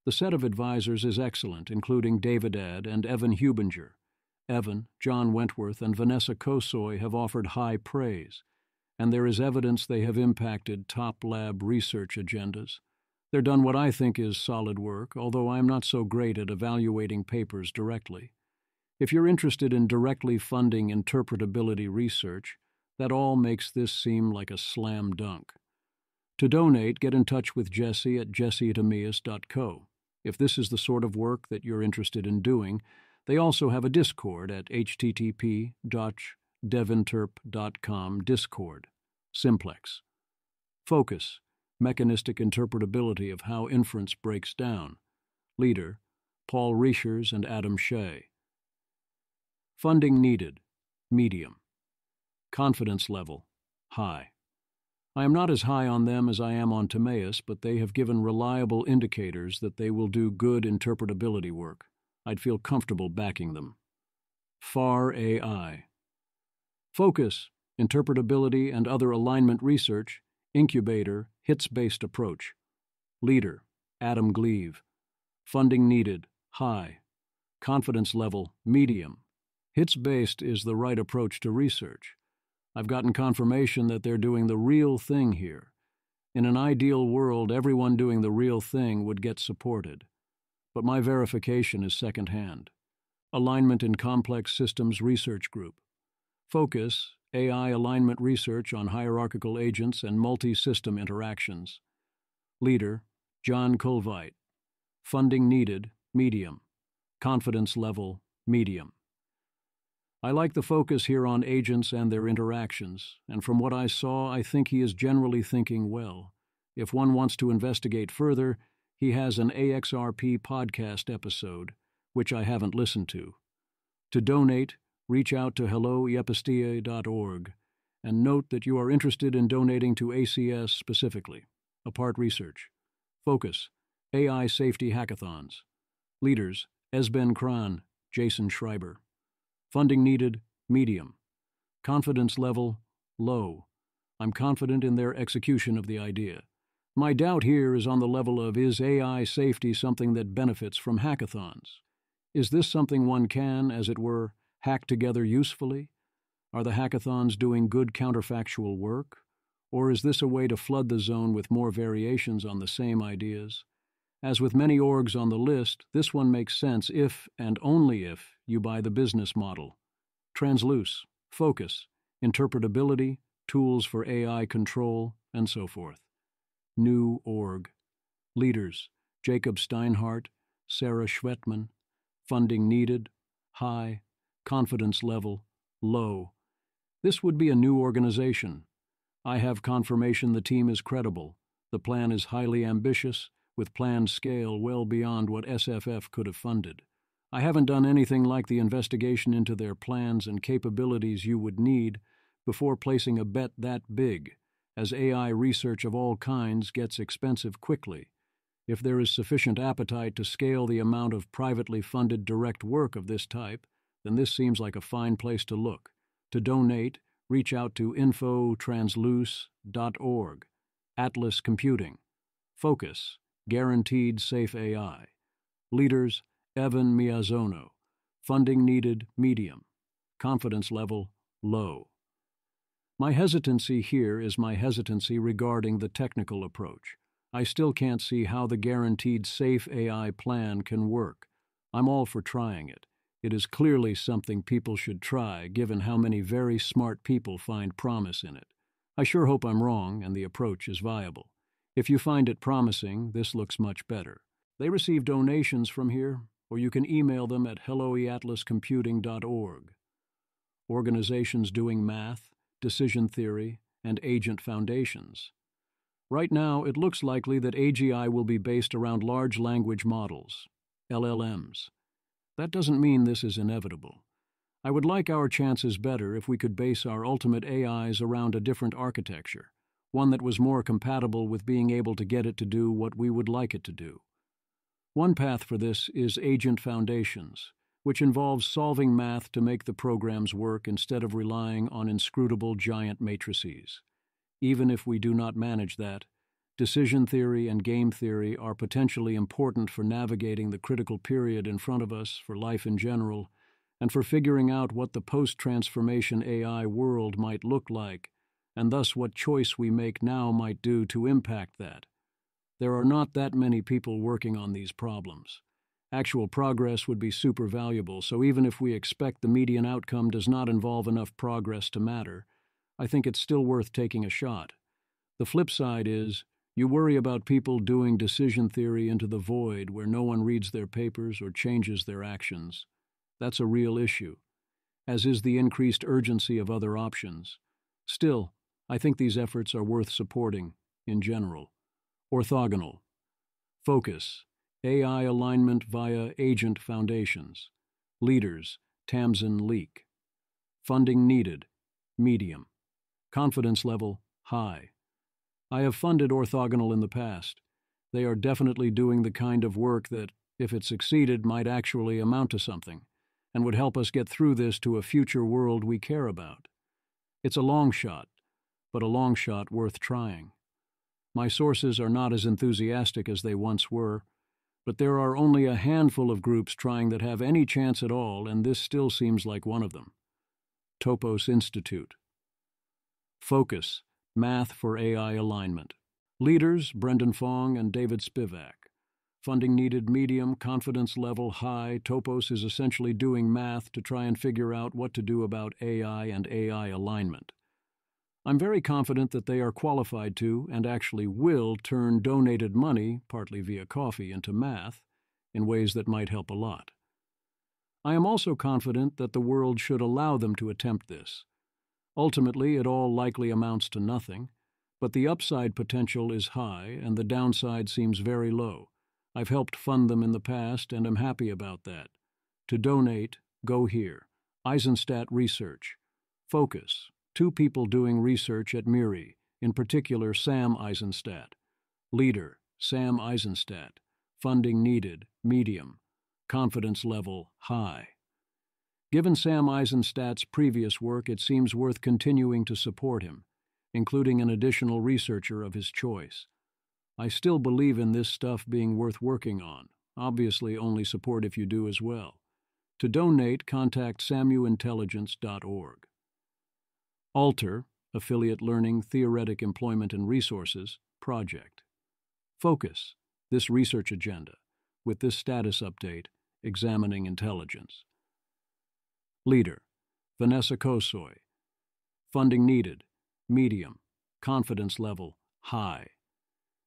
The set of advisors is excellent, including Davidad and Evan Hubinger. Evan, John Wentworth, and Vanessa Kosoy have offered high praise, and there is evidence they have impacted top lab research agendas. They're done what I think is solid work, although I'm not so great at evaluating papers directly. If you're interested in directly funding interpretability research, that all makes this seem like a slam dunk. To donate, get in touch with Jesse at jesse@timaeus.co. If this is the sort of work that you're interested in doing, they also have a Discord at http://devinterp.com Discord. Simplex. Focus. Mechanistic interpretability of how inference breaks down. Leader, Paul Reichers and Adam Shea. Funding needed, medium. Confidence level, high. I am not as high on them as I am on Timaeus, but they have given reliable indicators that they will do good interpretability work. I'd feel comfortable backing them. FAR AI. Focus, interpretability, and other alignment research, Incubator, hits-based approach. Leader, Adam Gleave. Funding needed, high. Confidence level, medium. Hits-based is the right approach to research. I've gotten confirmation that they're doing the real thing here. In an ideal world, everyone doing the real thing would get supported. But my verification is second-hand. Alignment in Complex Systems Research Group. Focus, AI alignment research on hierarchical agents and multi-system interactions. Leader, John Kulveit. Funding needed, medium. Confidence level, medium. I like the focus here on agents and their interactions, and from what I saw, I think he is generally thinking well. If one wants to investigate further, he has an AXRP podcast episode, which I haven't listened to. To donate, reach out to helloiepistea.org, and note that you are interested in donating to ACS specifically. Apart Research. Focus, AI Safety Hackathons. Leaders, Esben Kran, Jason Schreiber. Funding needed, medium. Confidence level, low. I'm confident in their execution of the idea. My doubt here is on the level of, is AI safety something that benefits from hackathons? Is this something one can, as it were, hack together usefully? Are the hackathons doing good counterfactual work? Or is this a way to flood the zone with more variations on the same ideas? As with many orgs on the list, this one makes sense if, and only if, you buy the business model. Transluce, focus, interpretability, tools for AI control, and so forth. New org. Leaders, Jacob Steinhardt, Sarah Schwetman. Funding needed, high. Confidence level, low. This would be a new organization. I have confirmation the team is credible. The plan is highly ambitious, with planned scale well beyond what SFF could have funded. I haven't done anything like the investigation into their plans and capabilities you would need before placing a bet that big, as AI research of all kinds gets expensive quickly. If there is sufficient appetite to scale the amount of privately funded direct work of this type, then this seems like a fine place to look. To donate, reach out to info.transluce.org. Atlas Computing. Focus, Guaranteed Safe AI. Leaders, Evan Miyazono. Funding needed, medium. Confidence level, low. My hesitancy here is my hesitancy regarding the technical approach. I still can't see how the Guaranteed Safe AI plan can work. I'm all for trying it. It is clearly something people should try, given how many very smart people find promise in it. I sure hope I'm wrong and the approach is viable. If you find it promising, this looks much better. They receive donations from here, or you can email them at helloeatlascomputing.org. Organizations doing math, decision theory, and agent foundations. Right now, it looks likely that AGI will be based around large language models, LLMs. That doesn't mean this is inevitable. I would like our chances better if we could base our ultimate AIs around a different architecture, one that was more compatible with being able to get it to do what we would like it to do. One path for this is agent foundations, which involves solving math to make the programs work instead of relying on inscrutable giant matrices. Even if we do not manage that, decision theory and game theory are potentially important for navigating the critical period in front of us for life in general, and for figuring out what the post-transformation AI world might look like, and thus what choice we make now might do to impact that. There are not that many people working on these problems. Actual progress would be super valuable, so even if we expect the median outcome does not involve enough progress to matter, I think it's still worth taking a shot. The flip side is, you worry about people doing decision theory into the void where no one reads their papers or changes their actions. That's a real issue, as is the increased urgency of other options. Still, I think these efforts are worth supporting, in general. Orthogonal. Focus. AI alignment via agent foundations. Leaders, Tamsin Leak. Funding needed, medium. Confidence level, high. I have funded orthogonal in the past. They are definitely doing the kind of work that, if it succeeded, might actually amount to something, and would help us get through this to a future world we care about. It's a long shot, but a long shot worth trying. My sources are not as enthusiastic as they once were, but there are only a handful of groups trying that have any chance at all, and this still seems like one of them. Topos Institute. Focus, Math for AI Alignment. Leaders, Brendan Fong and David Spivak. Funding needed medium, confidence level high. Topos is essentially doing math to try and figure out what to do about AI and AI alignment. I'm very confident that they are qualified to, and actually will, turn donated money, partly via coffee, into math, in ways that might help a lot. I am also confident that the world should allow them to attempt this. Ultimately, it all likely amounts to nothing, but the upside potential is high and the downside seems very low. I've helped fund them in the past and am happy about that. To donate, go here. Eisenstadt Research. Focus. 2 people doing research at MIRI, in particular Sam Eisenstadt. Leader, Sam Eisenstadt. Funding needed, medium. Confidence level, high. Given Sam Eisenstadt's previous work, it seems worth continuing to support him, including an additional researcher of his choice. I still believe in this stuff being worth working on. Obviously, only support if you do as well. To donate, contact samuintelligence.org. Alter, Affiliate Learning, Theoretic Employment and Resources, Project. Focus, this research agenda, with this status update, examining intelligence. Leader, Vanessa Kosoy. Funding needed, medium. Confidence level, high.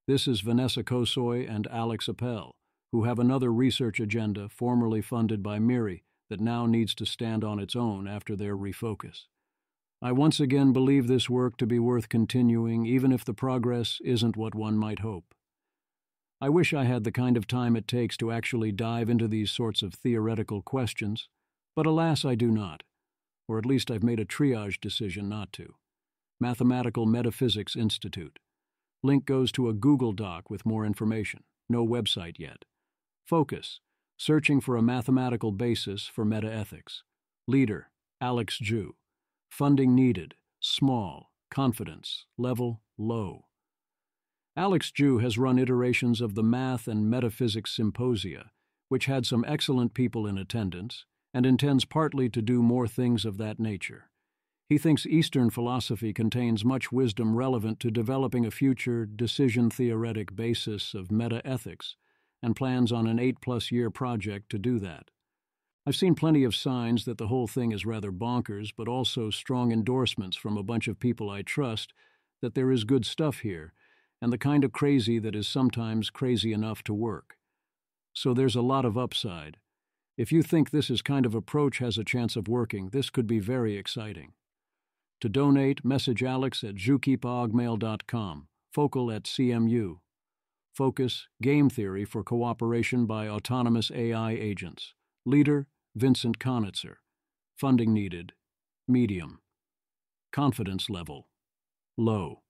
This is Vanessa Kosoy and Alex Appel, who have another research agenda formerly funded by MIRI that now needs to stand on its own after their refocus. I once again believe this work to be worth continuing, even if the progress isn't what one might hope. I wish I had the kind of time it takes to actually dive into these sorts of theoretical questions, but alas, I do not. Or at least I've made a triage decision not to. Mathematical Metaphysics Institute. Link goes to a Google Doc with more information. No website yet. Focus. Searching for a mathematical basis for metaethics. Leader, Alex Jew. Funding needed, small. Confidence, level, low. Alex Jew has run iterations of the Math and Metaphysics Symposia, which had some excellent people in attendance, and intends partly to do more things of that nature. He thinks Eastern philosophy contains much wisdom relevant to developing a future decision-theoretic basis of metaethics, and plans on an 8-plus-year project to do that. I've seen plenty of signs that the whole thing is rather bonkers, but also strong endorsements from a bunch of people I trust that there is good stuff here, and the kind of crazy that is sometimes crazy enough to work. So there's a lot of upside. If you think this kind of approach has a chance of working, this could be very exciting. To donate, message Alex at zhukeepaagmail.com, Focal at CMU. Focus, Game Theory for Cooperation by Autonomous AI Agents. Leader, Vincent Konitzer. Funding needed, medium. Confidence level, low.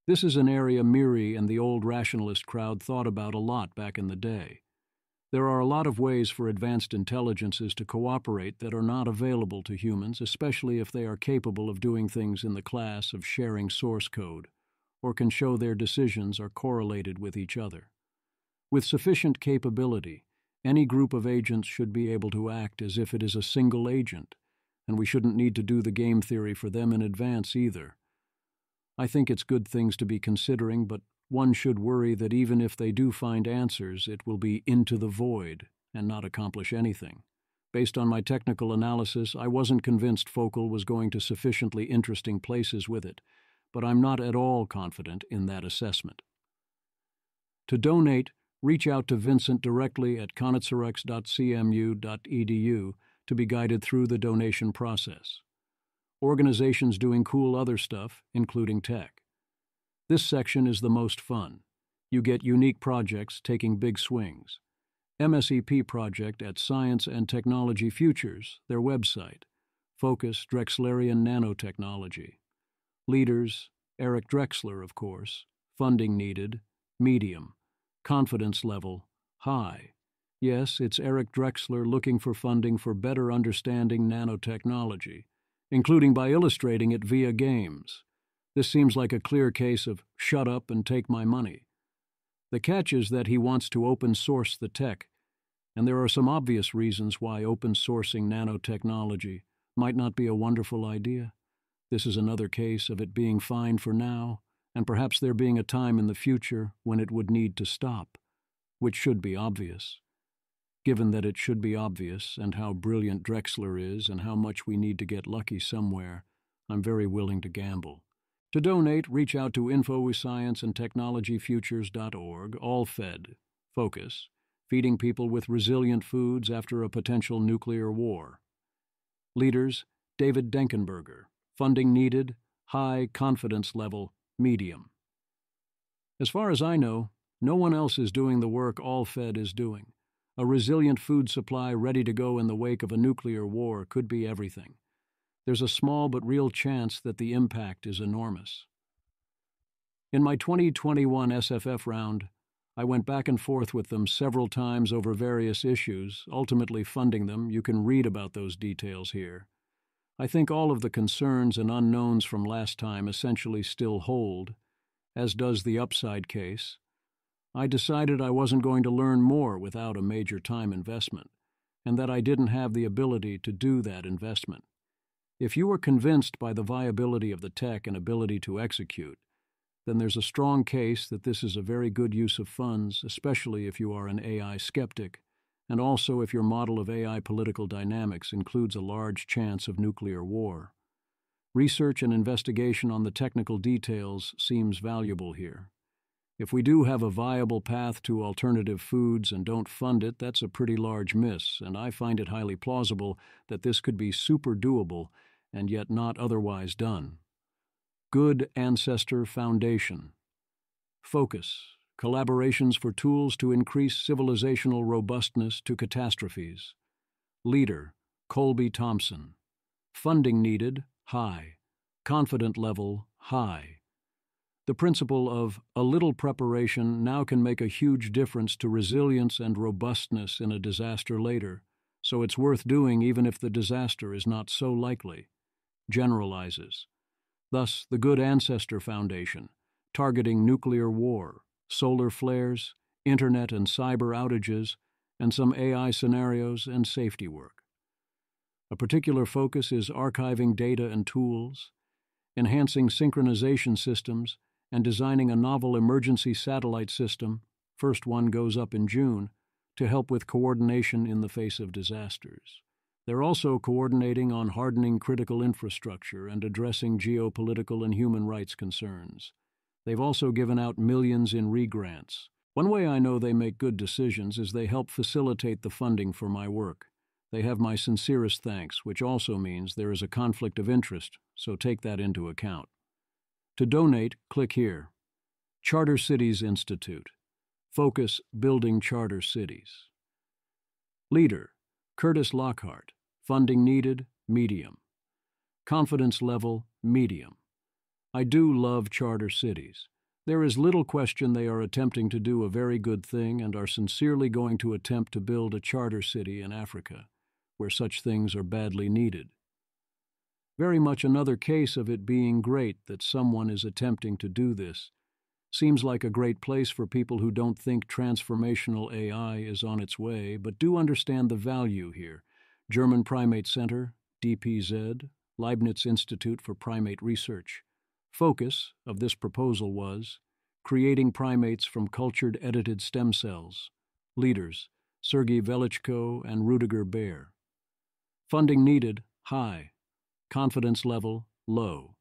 This is an area MIRI and the old rationalist crowd thought about a lot back in the day. There are a lot of ways for advanced intelligences to cooperate that are not available to humans, especially if they are capable of doing things in the class of sharing source code, or can show their decisions are correlated with each other. With sufficient capability, any group of agents should be able to act as if it is a single agent, and we shouldn't need to do the game theory for them in advance either. I think it's good things to be considering, but one should worry that even if they do find answers, it will be into the void and not accomplish anything. Based on my technical analysis, I wasn't convinced Focal was going to sufficiently interesting places with it, but I'm not at all confident in that assessment. To donate, reach out to Vincent directly at konitzerx.cmu.edu to be guided through the donation process. Organizations doing cool other stuff, including tech. This section is the most fun. You get unique projects taking big swings. MSEP project at Science and Technology Futures, their website. Focus, Drexlerian Nanotechnology. Leaders, Eric Drexler, of course. Funding needed, medium. Confidence level, high. Yes, it's Eric Drexler looking for funding for better understanding nanotechnology, including by illustrating it via games. This seems like a clear case of shut up and take my money. The catch is that he wants to open source the tech, and there are some obvious reasons why open sourcing nanotechnology might not be a wonderful idea. This is another case of it being fine for now, and perhaps there being a time in the future when it would need to stop, which should be obvious. Given that it should be obvious, and how brilliant Drexler is, and how much we need to get lucky somewhere, I'm very willing to gamble. To donate, reach out to info-science-and-technology-futures.org, all fed. Focus: feeding people with resilient foods after a potential nuclear war. Leaders: David Denkenberger. Funding needed: high, confidence level, medium. As far as I know, no one else is doing the work All Fed is doing. A resilient food supply ready to go in the wake of a nuclear war could be everything. There's a small but real chance that the impact is enormous. In my 2021 SFF round, I went back and forth with them several times over various issues, ultimately funding them. You can read about those details here. I think all of the concerns and unknowns from last time essentially still hold, as does the upside case. I decided I wasn't going to learn more without a major time investment, and that I didn't have the ability to do that investment. If you are convinced by the viability of the tech and ability to execute, then there's a strong case that this is a very good use of funds, especially if you are an AI skeptic, and also if your model of AI political dynamics includes a large chance of nuclear war. Research and investigation on the technical details seems valuable here. If we do have a viable path to alternative foods and don't fund it, that's a pretty large miss, and I find it highly plausible that this could be super doable and yet not otherwise done. Good Ancestor Foundation. Focus: collaborations for tools to increase civilizational robustness to catastrophes. Leader: Colby Thompson. Funding needed: high. Confident level: high. The principle of a little preparation now can make a huge difference to resilience and robustness in a disaster later, so it's worth doing even if the disaster is not so likely. Generalizes. Thus, the Good Ancestor Foundation, targeting nuclear war, solar flares, internet and cyber outages, and some AI scenarios and safety work. A particular focus is archiving data and tools, enhancing synchronization systems, and designing a novel emergency satellite system, first one goes up in June, to help with coordination in the face of disasters. They're also coordinating on hardening critical infrastructure and addressing geopolitical and human rights concerns. They've also given out millions in re-grants. One way I know they make good decisions is they help facilitate the funding for my work. They have my sincerest thanks, which also means there is a conflict of interest, so take that into account. To donate, click here. Charter Cities Institute. Focus: building charter cities. Leader: Curtis Lockhart. Funding needed: medium. Confidence level: medium. I do love charter cities. There is little question they are attempting to do a very good thing and are sincerely going to attempt to build a charter city in Africa, where such things are badly needed. Very much another case of it being great that someone is attempting to do this. Seems like a great place for people who don't think transformational AI is on its way, but do understand the value here. German Primate Center, DPZ, Leibniz Institute for Primate Research. Focus of this proposal was creating primates from cultured edited stem cells. Leaders: Sergei Velichko and Rudiger Baer. Funding needed: high. Confidence level: low.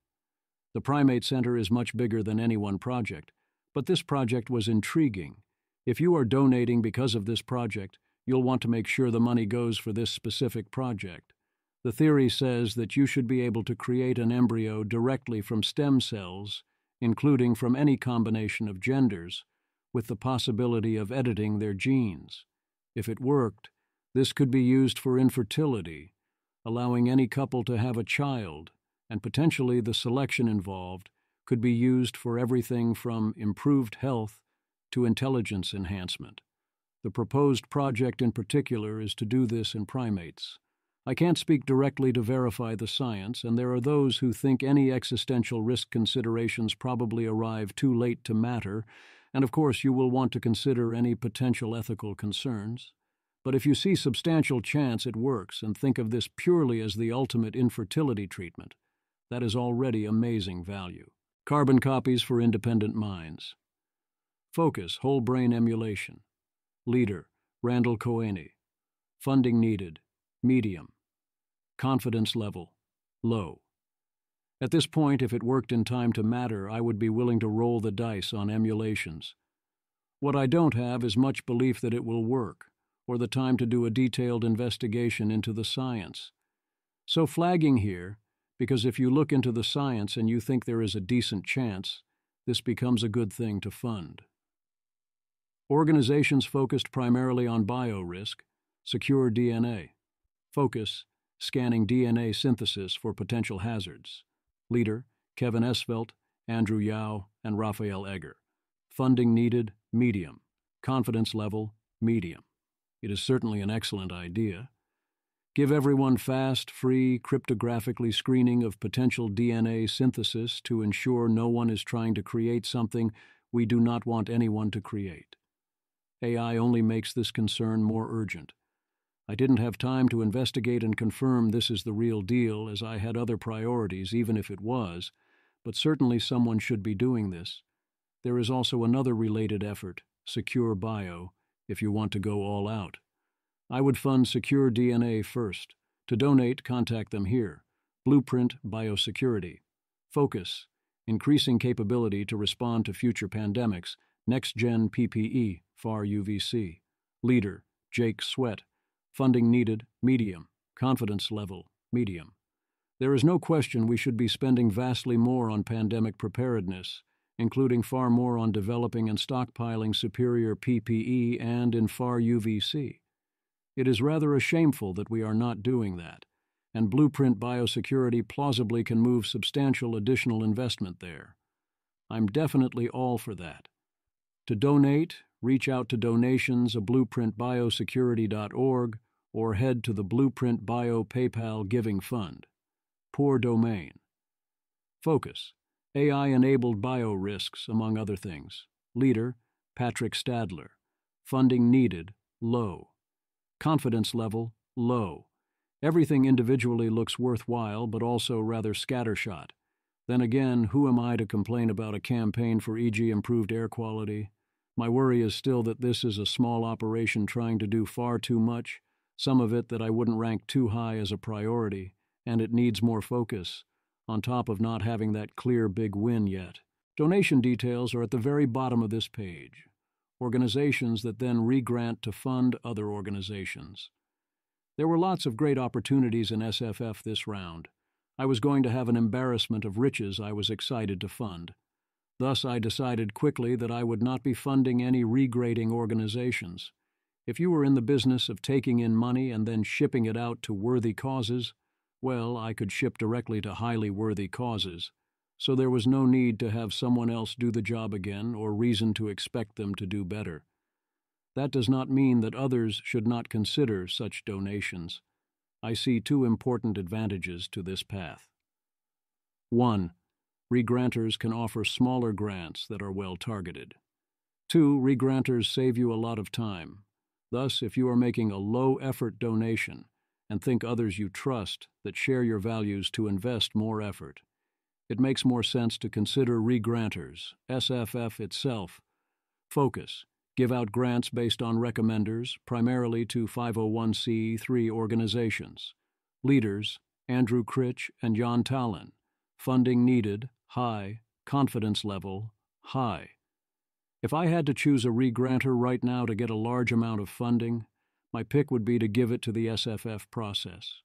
The Primate Center is much bigger than any one project, but this project was intriguing. If you are donating because of this project, you'll want to make sure the money goes for this specific project. The theory says that you should be able to create an embryo directly from stem cells, including from any combination of genders, with the possibility of editing their genes. If it worked, this could be used for infertility, allowing any couple to have a child, and potentially the selection involved could be used for everything from improved health to intelligence enhancement. The proposed project in particular is to do this in primates. I can't speak directly to verify the science, and there are those who think any existential risk considerations probably arrive too late to matter, and of course you will want to consider any potential ethical concerns. But if you see substantial chance it works and think of this purely as the ultimate infertility treatment, that is already amazing value. Carbon copies for independent minds. Focus, whole brain emulation. Leader, Randall Coheney. Funding needed, medium. Confidence level, low. At this point, if it worked in time to matter, I would be willing to roll the dice on emulations. What I don't have is much belief that it will work, or the time to do a detailed investigation into the science. So flagging here, because if you look into the science and you think there is a decent chance, this becomes a good thing to fund. Organizations focused primarily on biorisk, secure DNA. Focus, scanning DNA synthesis for potential hazards. Leader, Kevin Esvelt, Andrew Yao, and Raphael Egger. Funding needed, medium. Confidence level, medium. It is certainly an excellent idea. Give everyone fast, free, cryptographically screening of potential DNA synthesis to ensure no one is trying to create something we do not want anyone to create. AI only makes this concern more urgent. I didn't have time to investigate and confirm this is the real deal, as I had other priorities, even if it was, but certainly someone should be doing this. There is also another related effort, Secure Bio, if you want to go all out. I would fund Secure DNA first. To donate, contact them here. Blueprint Biosecurity. Focus, increasing capability to respond to future pandemics. Next-Gen PPE, FAR UVC. Leader, Jake Sweat. Funding needed, medium. Confidence level, medium. There is no question we should be spending vastly more on pandemic preparedness, including far more on developing and stockpiling superior PPE and in FAR UVC. It is rather shameful that we are not doing that, and Blueprint Biosecurity plausibly can move substantial additional investment there. I'm definitely all for that. To donate, reach out to donations at blueprintbiosecurity.org or head to the Blueprint Bio PayPal Giving Fund. Poor domain. Focus, AI-enabled biorisks, among other things. Leader, Patrick Stadler. Funding needed, low. Confidence level, low. Everything individually looks worthwhile, but also rather scattershot. Then again, who am I to complain about a campaign for e.g. improved air quality? My worry is still that this is a small operation trying to do far too much, some of it that I wouldn't rank too high as a priority, and it needs more focus, on top of not having that clear big win yet. Donation details are at the very bottom of this page. Organizations that then re-grant to fund other organizations. There were lots of great opportunities in SFF this round. I was going to have an embarrassment of riches I was excited to fund. Thus, I decided quickly that I would not be funding any regrading organizations. If you were in the business of taking in money and then shipping it out to worthy causes, well, I could ship directly to highly worthy causes, so there was no need to have someone else do the job again or reason to expect them to do better. That does not mean that others should not consider such donations. I see two important advantages to this path. 1. Regranters can offer smaller grants that are well targeted. 2. Regranters save you a lot of time. Thus, if you are making a low-effort donation and think others you trust that share your values to invest more effort, it makes more sense to consider regranters, SFF itself. Focus. Give out grants based on recommenders, primarily to 501c3 organizations. Leaders, Andrew Critch and Jan Tallinn. Funding needed, high. Confidence level, high. If I had to choose a regranter right now to get a large amount of funding, my pick would be to give it to the SFF process.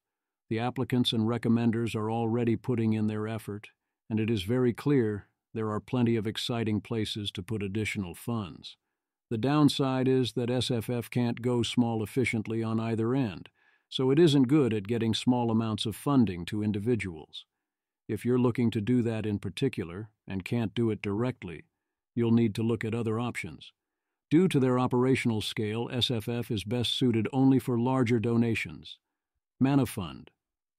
The applicants and recommenders are already putting in their effort, and it is very clear there are plenty of exciting places to put additional funds. The downside is that SFF can't go small efficiently on either end, so it isn't good at getting small amounts of funding to individuals. If you're looking to do that in particular, and can't do it directly, you'll need to look at other options. Due to their operational scale, SFF is best suited only for larger donations. Manifund.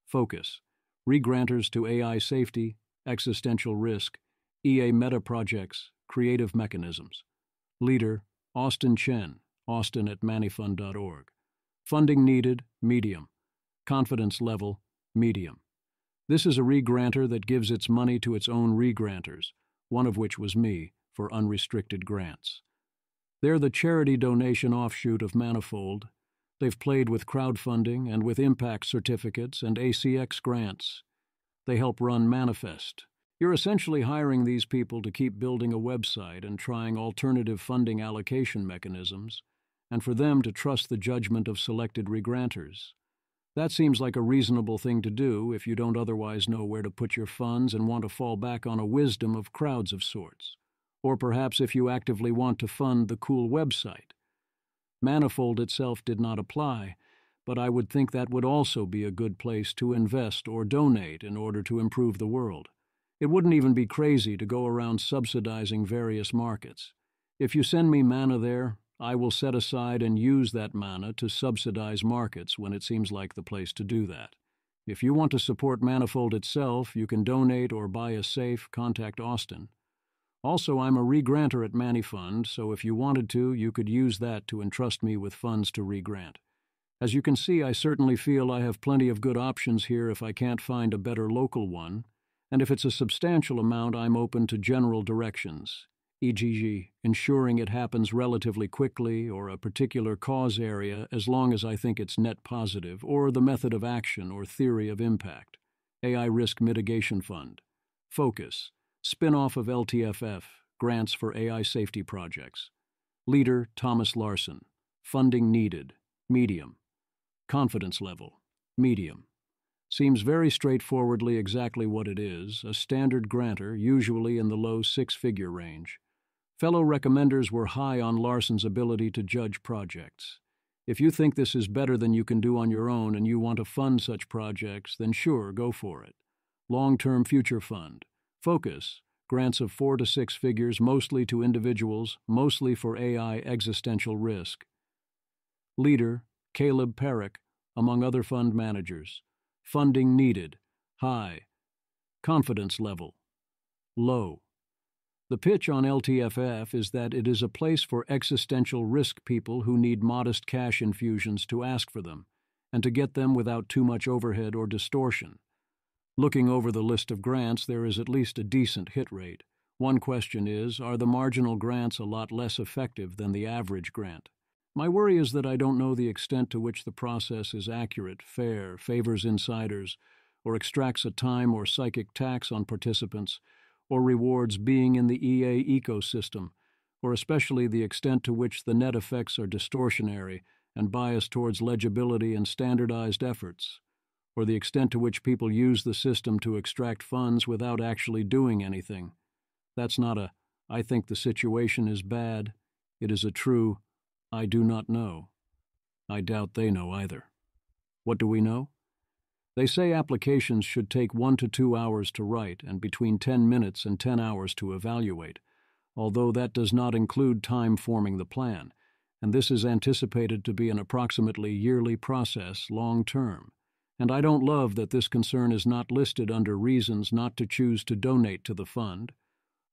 Focus. Regranters to AI safety, existential risk, EA meta projects, creative mechanisms. Leader, Austin Chen, austin@manifund.org. Funding needed, medium. Confidence level, medium. This is a regranter that gives its money to its own regranters, one of which was me, for unrestricted grants. They're the charity donation offshoot of Manifold. They've played with crowdfunding and with impact certificates and ACX grants. They help run Manifest. You're essentially hiring these people to keep building a website and trying alternative funding allocation mechanisms, and for them to trust the judgment of selected regranters. That seems like a reasonable thing to do if you don't otherwise know where to put your funds and want to fall back on a wisdom of crowds of sorts. Or perhaps if you actively want to fund the cool website. Manifold itself did not apply, but I would think that would also be a good place to invest or donate in order to improve the world. It wouldn't even be crazy to go around subsidizing various markets. If you send me mana there, I will set aside and use that mana to subsidize markets when it seems like the place to do that. If you want to support Manifold itself, you can donate or buy a safe, contact Austin. Also, I'm a regranter at Manifund, so if you wanted to, you could use that to entrust me with funds to regrant. As you can see, I certainly feel I have plenty of good options here if I can't find a better local one, and if it's a substantial amount, I'm open to general directions, e.g., ensuring it happens relatively quickly or a particular cause area as long as I think it's net positive, or the method of action or theory of impact. AI Risk Mitigation Fund. Focus. Spin-off of LTFF, grants for AI safety projects. Leader, Thomas Larson. Funding needed, medium. Confidence level, medium. Seems very straightforwardly exactly what it is, a standard grantor, usually in the low six-figure range. Fellow recommenders were high on Larson's ability to judge projects. If you think this is better than you can do on your own and you want to fund such projects, then sure, go for it. Long-term future fund. Focus. Grants of 4 to 6 figures, mostly to individuals, mostly for AI existential risk. Leader, Caleb Perrick, among other fund managers. Funding needed, high. Confidence level, low. The pitch on LTFF is that it is a place for existential risk people who need modest cash infusions to ask for them, and to get them without too much overhead or distortion. Looking over the list of grants, there is at least a decent hit rate. One question is, are the marginal grants a lot less effective than the average grant? My worry is that I don't know the extent to which the process is accurate, fair, favors insiders, or extracts a time or psychic tax on participants, or rewards being in the EA ecosystem, or especially the extent to which the net effects are distortionary and biased towards legibility and standardized efforts, or the extent to which people use the system to extract funds without actually doing anything. That's not a, I think the situation is bad. It is a true, I do not know. I doubt they know either. What do we know? They say applications should take 1 to 2 hours to write and between 10 minutes and 10 hours to evaluate, although that does not include time forming the plan, and this is anticipated to be an approximately yearly process long-term. And I don't love that this concern is not listed under reasons not to choose to donate to the fund,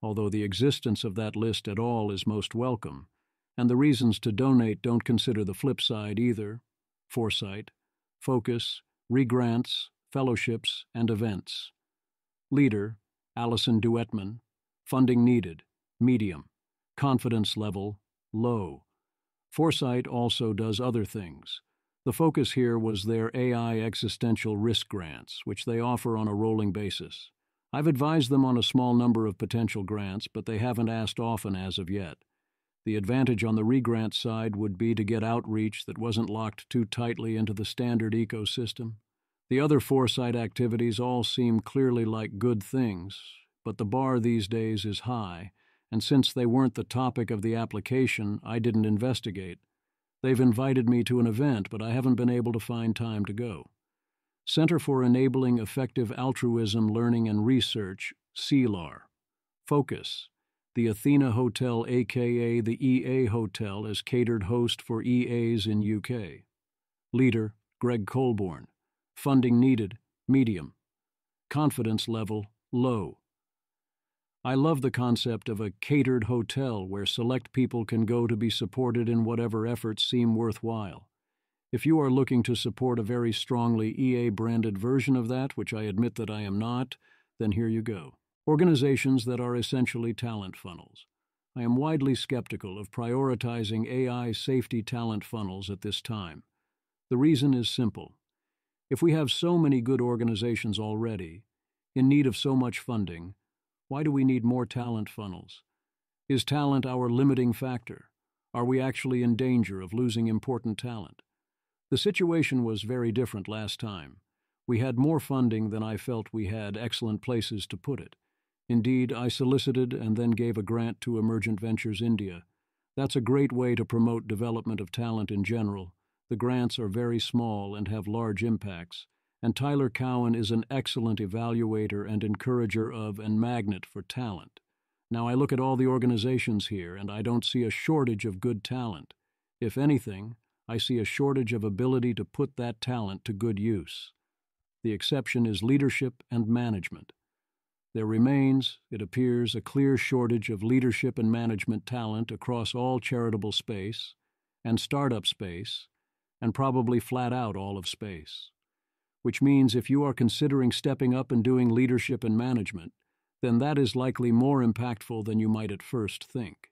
although the existence of that list at all is most welcome, and the reasons to donate don't consider the flip side either: foresight, focus, regrants, fellowships, and events. Leader, Allison Duetman. Funding needed, medium. Confidence level, low. Foresight also does other things. The focus here was their AI existential risk grants, which they offer on a rolling basis. I've advised them on a small number of potential grants, but they haven't asked often as of yet. The advantage on the regrant side would be to get outreach that wasn't locked too tightly into the standard ecosystem. The other foresight activities all seem clearly like good things, but the bar these days is high, and since they weren't the topic of the application, I didn't investigate. They've invited me to an event, but I haven't been able to find time to go. Center for Enabling Effective Altruism Learning and Research, CELAR. Focus. The Athena Hotel, aka the EA Hotel, as catered host for EAs in UK. Leader, Greg Colborne. Funding needed, medium. Confidence level, low. I love the concept of a catered hotel where select people can go to be supported in whatever efforts seem worthwhile. If you are looking to support a very strongly EA-branded version of that, which I admit that I am not, then here you go. Organizations that are essentially talent funnels. I am widely skeptical of prioritizing AI safety talent funnels at this time. The reason is simple. If we have so many good organizations already, in need of so much funding, why do we need more talent funnels? Is talent our limiting factor? Are we actually in danger of losing important talent? The situation was very different last time. We had more funding than I felt we had excellent places to put it. Indeed, I solicited and then gave a grant to Emergent Ventures India. That's a great way to promote development of talent in general. The grants are very small and have large impacts, and Tyler Cowen is an excellent evaluator and encourager of and magnet for talent. Now I look at all the organizations here and I don't see a shortage of good talent. If anything, I see a shortage of ability to put that talent to good use. The exception is leadership and management. There remains, it appears, a clear shortage of leadership and management talent across all charitable space and startup space, and probably flat out all of space. Which means if you are considering stepping up and doing leadership and management, then that is likely more impactful than you might at first think.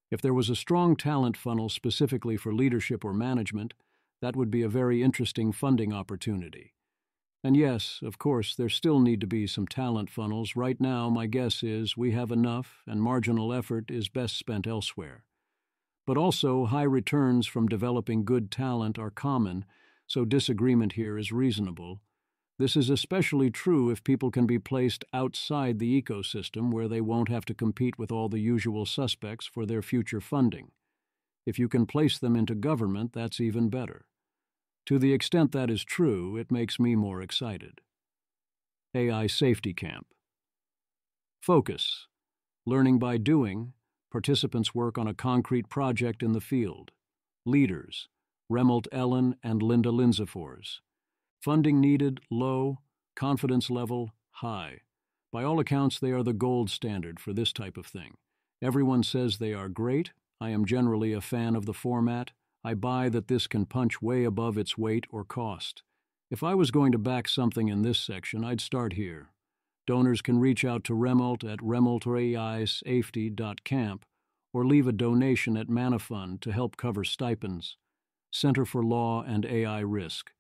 If there was a strong talent funnel specifically for leadership or management, that would be a very interesting funding opportunity. And yes, of course, there still need to be some talent funnels. Right now, my guess is we have enough and marginal effort is best spent elsewhere. But also, high returns from developing good talent are common, so disagreement here is reasonable. This is especially true if people can be placed outside the ecosystem where they won't have to compete with all the usual suspects for their future funding. If you can place them into government, that's even better. To the extent that is true, it makes me more excited. AI Safety Camp. Focus. Learning by doing. Participants work on a concrete project in the field. Leaders. Remelt Ellen and Linda Linzefors. Funding needed, low. Confidence level, high. By all accounts, they are the gold standard for this type of thing. Everyone says they are great. I am generally a fan of the format. I buy that this can punch way above its weight or cost. If I was going to back something in this section, I'd start here. Donors can reach out to Remelt at remeltaisafety.camp or leave a donation at Manafund to help cover stipends. Center for Law and AI Risk.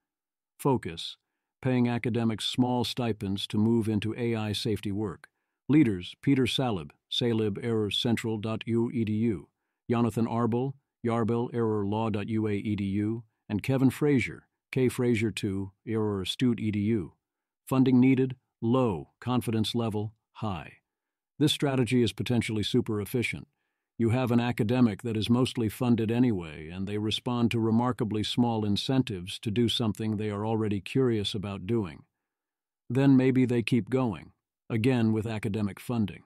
Focus. Paying academics small stipends to move into AI safety work. Leaders, Peter Salib, salib-central.uedu, Jonathan Arbel, yarbel-law.ua.edu, and Kevin Frazier, kfrazier2, astute.edu. Funding needed, low. Confidence level, high. This strategy is potentially super efficient. You have an academic that is mostly funded anyway, and they respond to remarkably small incentives to do something they are already curious about doing. Then maybe they keep going, again with academic funding.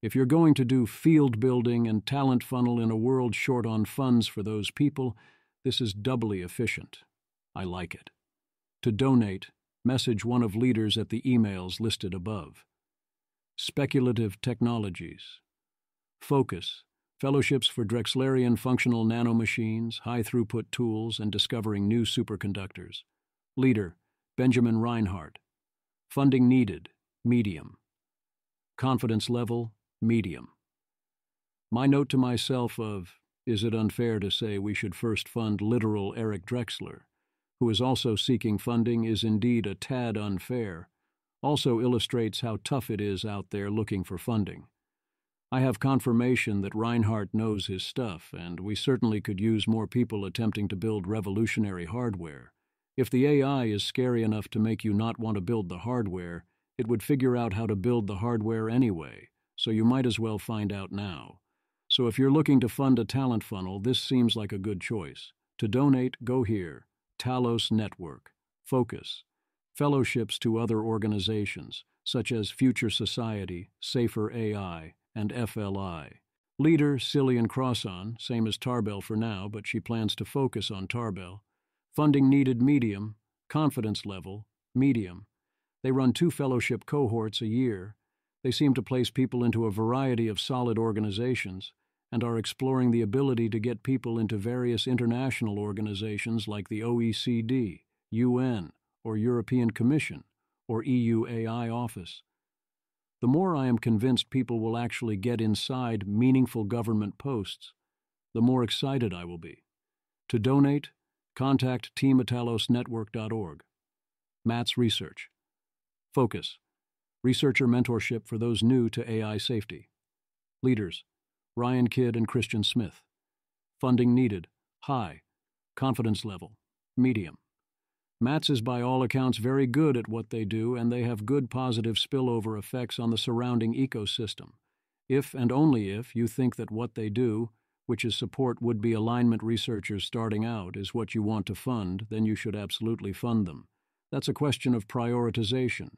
If you're going to do field building and talent funnel in a world short on funds for those people, this is doubly efficient. I like it. To donate, message one of leaders at the emails listed above. Speculative technologies. Focus. Fellowships for Drexlerian functional nanomachines, high-throughput tools, and discovering new superconductors. Leader, Benjamin Reinhardt. Funding needed, medium. Confidence level, medium. My note to myself of, is it unfair to say we should first fund literal Eric Drexler, who is also seeking funding, is indeed a tad unfair, also illustrates how tough it is out there looking for funding. I have confirmation that Reinhardt knows his stuff, and we certainly could use more people attempting to build revolutionary hardware. If the AI is scary enough to make you not want to build the hardware, it would figure out how to build the hardware anyway, so you might as well find out now. So if you're looking to fund a talent funnel, this seems like a good choice. To donate, go here. Talos Network. Focus. Fellowships to other organizations, such as Future Society, Safer AI, and FLI. Leader, Cillian Crossan, same as Tarbell for now, but she plans to focus on Tarbell. Funding needed, medium. Confidence level, medium. They run 2 fellowship cohorts a year. They seem to place people into a variety of solid organizations and are exploring the ability to get people into various international organizations like the OECD, UN, or European Commission, or EU AI Office. The more I am convinced people will actually get inside meaningful government posts, the more excited I will be. To donate, contact teamitalosnetwork.org. Matt's Research. Focus. Researcher mentorship for those new to AI safety. Leaders. Ryan Kidd and Christian Smith. Funding needed. High. Confidence level. Medium. Matt's is by all accounts very good at what they do, and they have good positive spillover effects on the surrounding ecosystem. If and only if you think that what they do, which is support would-be alignment researchers starting out, is what you want to fund, then you should absolutely fund them. That's a question of prioritization.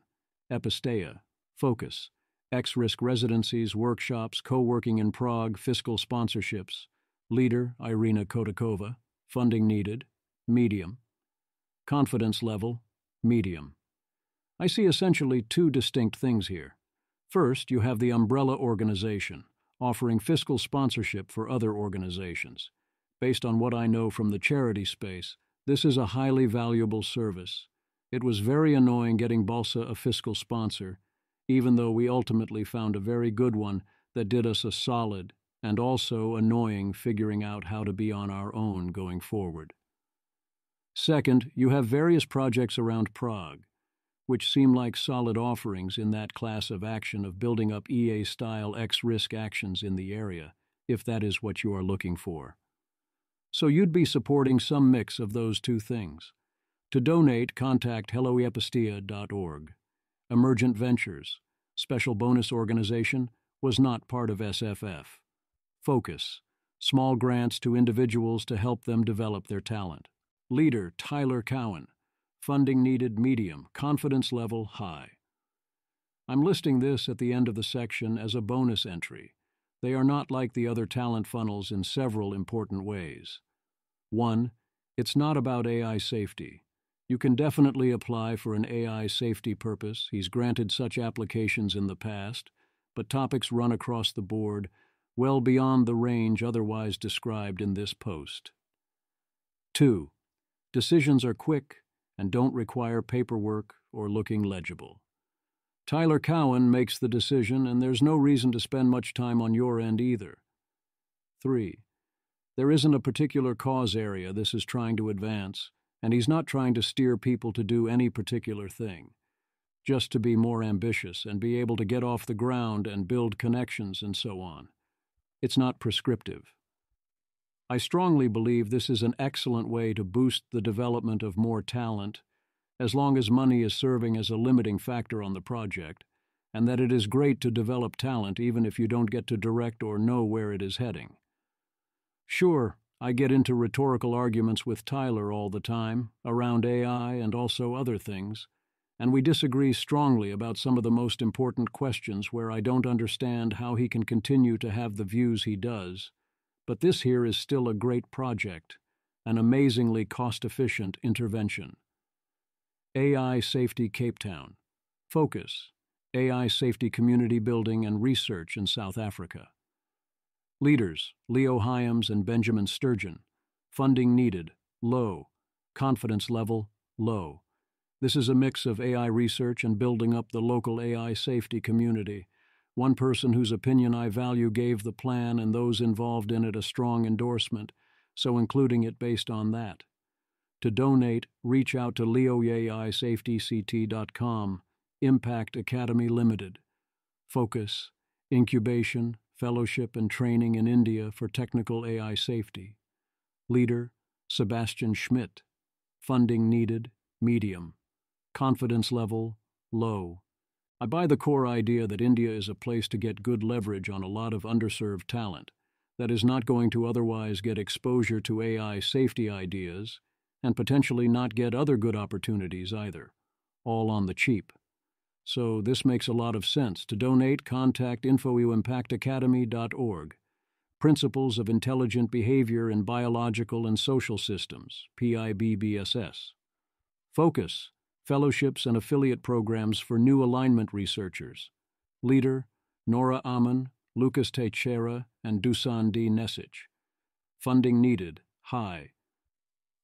Episteia. Focus. X-Risk residencies, workshops, co-working in Prague, fiscal sponsorships. Leader, Irina Kotakova. Funding needed. Medium. Confidence level. Medium. I see essentially 2 distinct things here. First, you have the umbrella organization, offering fiscal sponsorship for other organizations. Based on what I know from the charity space, this is a highly valuable service. It was very annoying getting Balsa a fiscal sponsor, even though we ultimately found a very good one that did us a solid, and also annoying figuring out how to be on our own going forward. Second, you have various projects around Prague, which seem like solid offerings in that class of action of building up EA-style X-Risk actions in the area, if that is what you are looking for. So you'd be supporting some mix of those 2 things. To donate, contact helloepistea.org. Emergent Ventures, special bonus organization, was not part of SFF. Focus, small grants to individuals to help them develop their talent. Leader, Tyler Cowen. Funding needed, medium. Confidence level, high. I'm listing this at the end of the section as a bonus entry. They are not like the other talent funnels in several important ways. 1. It's not about AI safety. You can definitely apply for an AI safety purpose. He's granted such applications in the past, but topics run across the board, well beyond the range otherwise described in this post. 2. Decisions are quick and don't require paperwork or looking legible. Tyler Cowen makes the decision, and there's no reason to spend much time on your end either. 3. There isn't a particular cause area this is trying to advance, and he's not trying to steer people to do any particular thing, just to be more ambitious and be able to get off the ground and build connections and so on. It's not prescriptive. I strongly believe this is an excellent way to boost the development of more talent, as long as money is serving as a limiting factor on the project, and that it is great to develop talent even if you don't get to direct or know where it is heading. Sure, I get into rhetorical arguments with Tyler all the time, around AI and also other things, and we disagree strongly about some of the most important questions where I don't understand how he can continue to have the views he does, but this here is still a great project, an amazingly cost-efficient intervention. AI Safety Cape Town. Focus, AI Safety Community Building and Research in South Africa. Leaders, Leo Hyams and Benjamin Sturgeon. Funding needed, low. Confidence level, low. This is a mix of AI research and building up the local AI safety community. One person whose opinion I value gave the plan and those involved in it a strong endorsement, so including it based on that. To donate, reach out to leoaisafetyct.com, Impact Academy Limited. Focus, incubation, fellowship and training in India for technical AI safety. Leader, Sebastian Schmidt. Funding needed, medium. Confidence level, low. I buy the core idea that India is a place to get good leverage on a lot of underserved talent that is not going to otherwise get exposure to AI safety ideas and potentially not get other good opportunities either, all on the cheap. So this makes a lot of sense. To donate, contact info@impactacademy.org. Principles of Intelligent Behavior in Biological and Social Systems, PIBBSS. Focus, fellowships and affiliate programs for new alignment researchers. Leader, Nora Aman, Lucas Teixeira, and Dusan D. Nesic. Funding needed, high.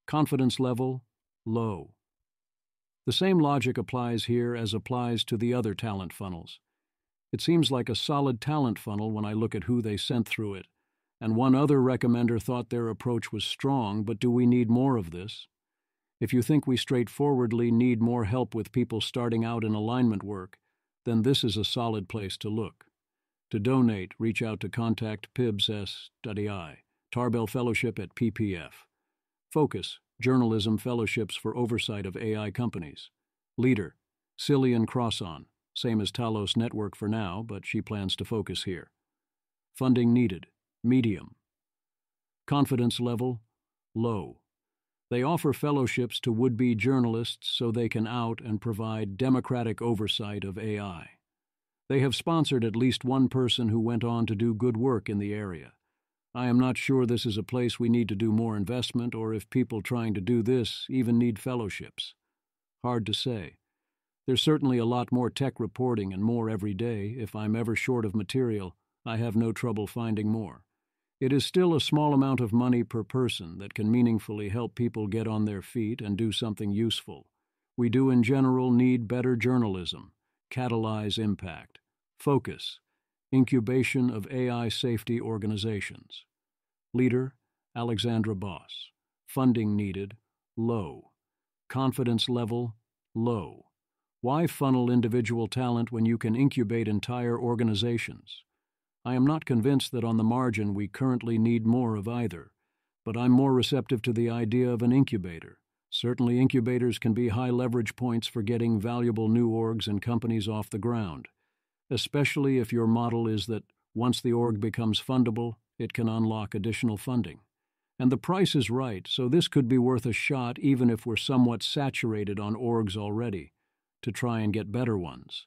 Confidence level, low. The same logic applies here as applies to the other talent funnels. It seems like a solid talent funnel when I look at who they sent through it, and one other recommender thought their approach was strong, but do we need more of this? If you think we straightforwardly need more help with people starting out in alignment work, then this is a solid place to look. To donate, reach out to contact pibs.s.ai, Tarbell Fellowship at PPF. Focus, Journalism Fellowships for Oversight of AI Companies. Leader, Cillian Crossan, same as Talos Network for now, but she plans to focus here. Funding needed, medium. Confidence level, low. They offer fellowships to would-be journalists so they can out and provide democratic oversight of AI. They have sponsored at least one person who went on to do good work in the area. I am not sure this is a place we need to do more investment or if people trying to do this even need fellowships. Hard to say. There's certainly a lot more tech reporting and more every day. If I'm ever short of material, I have no trouble finding more. It is still a small amount of money per person that can meaningfully help people get on their feet and do something useful. We do in general need better journalism, catalyze impact, focus, incubation of AI safety organizations. Leader, Alexandra Boss. Funding needed, low. Confidence level, low. Why funnel individual talent when you can incubate entire organizations? I am not convinced that on the margin we currently need more of either, but I'm more receptive to the idea of an incubator. Certainly incubators can be high leverage points for getting valuable new orgs and companies off the ground, especially if your model is that once the org becomes fundable, it can unlock additional funding. And the price is right, so this could be worth a shot even if we're somewhat saturated on orgs already, to try and get better ones.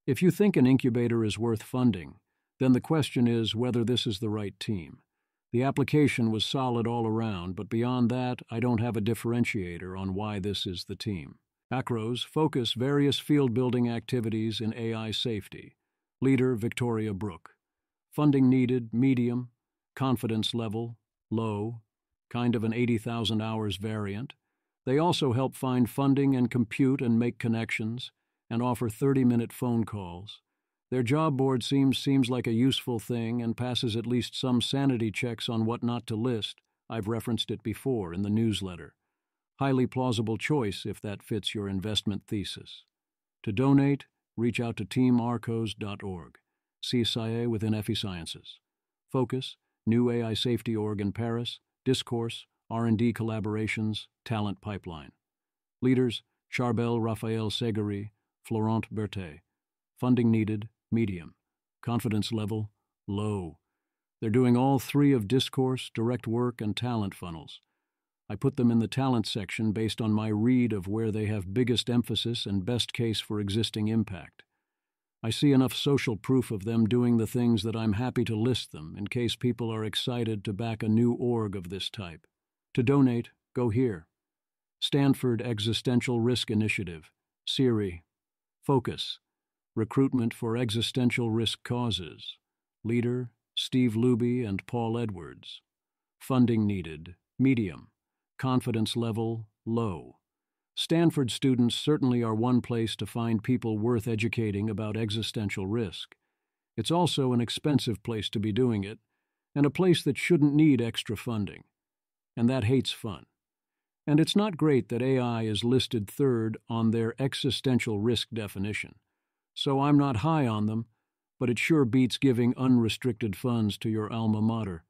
If you think an incubator is worth funding, then the question is whether this is the right team. The application was solid all around, but beyond that, I don't have a differentiator on why this is the team. Acros focus various field-building activities in AI safety. Leader, Victoria Brook. Funding needed, medium. Confidence level, low. Kind of an 80,000 hours variant. They also help find funding and compute and make connections, and offer 30-minute phone calls. Their job board seems like a useful thing and passes at least some sanity checks on what not to list. I've referenced it before in the newsletter. Highly plausible choice if that fits your investment thesis. To donate, reach out to teamarcos.org. CSIA within FE Sciences. Focus, new AI safety org in Paris, discourse, R&D collaborations, talent pipeline. Leaders, Charbel Raphael Segari, Florent Berthet. Funding needed, medium. Confidence level, low. They're doing all three of discourse, direct work, and talent funnels. I put them in the talent section based on my read of where they have biggest emphasis and best case for existing impact. I see enough social proof of them doing the things that I'm happy to list them in case people are excited to back a new org of this type. To donate, go here. Stanford Existential Risk Initiative, SIRI. Focus, recruitment for existential risk causes. Leader, Steve Luby and Paul Edwards. Funding needed, medium. Confidence level, low. Stanford students certainly are one place to find people worth educating about existential risk. It's also an expensive place to be doing it, and a place that shouldn't need extra funding. And that hates fun. And it's not great that AI is listed third on their existential risk definition. So I'm not high on them, but it sure beats giving unrestricted funds to your alma mater.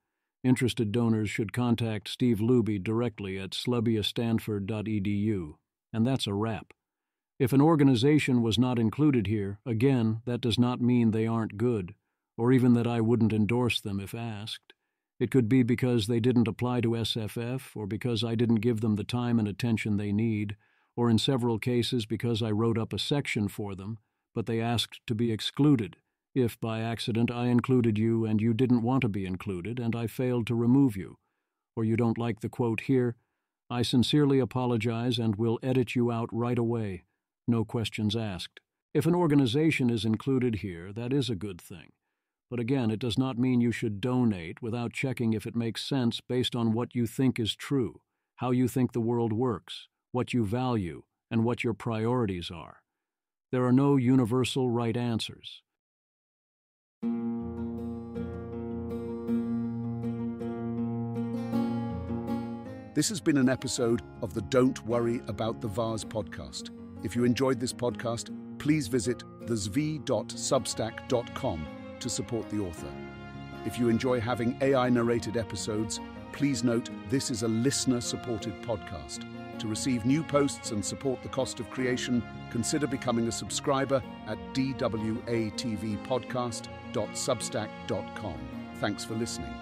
Interested donors should contact Steve Luby directly at slubbiastanford.edu, and that's a wrap. If an organization was not included here, again, that does not mean they aren't good, or even that I wouldn't endorse them if asked. It could be because they didn't apply to SFF, or because I didn't give them the time and attention they need, or in several cases because I wrote up a section for them, but they asked to be excluded. If by accident I included you and you didn't want to be included and I failed to remove you, or you don't like the quote here, I sincerely apologize and will edit you out right away. No questions asked. If an organization is included here, that is a good thing. But again, it does not mean you should donate without checking if it makes sense based on what you think is true, how you think the world works, what you value, and what your priorities are. There are no universal right answers. This has been an episode of the Don't Worry About the Vase podcast. If you enjoyed this podcast, please visit thezvi.substack.com to support the author. If you enjoy having AI-narrated episodes, please note this is a listener-supported podcast. To receive new posts and support the cost of creation, consider becoming a subscriber at dwatvpodcast.substack.com. Thanks for listening.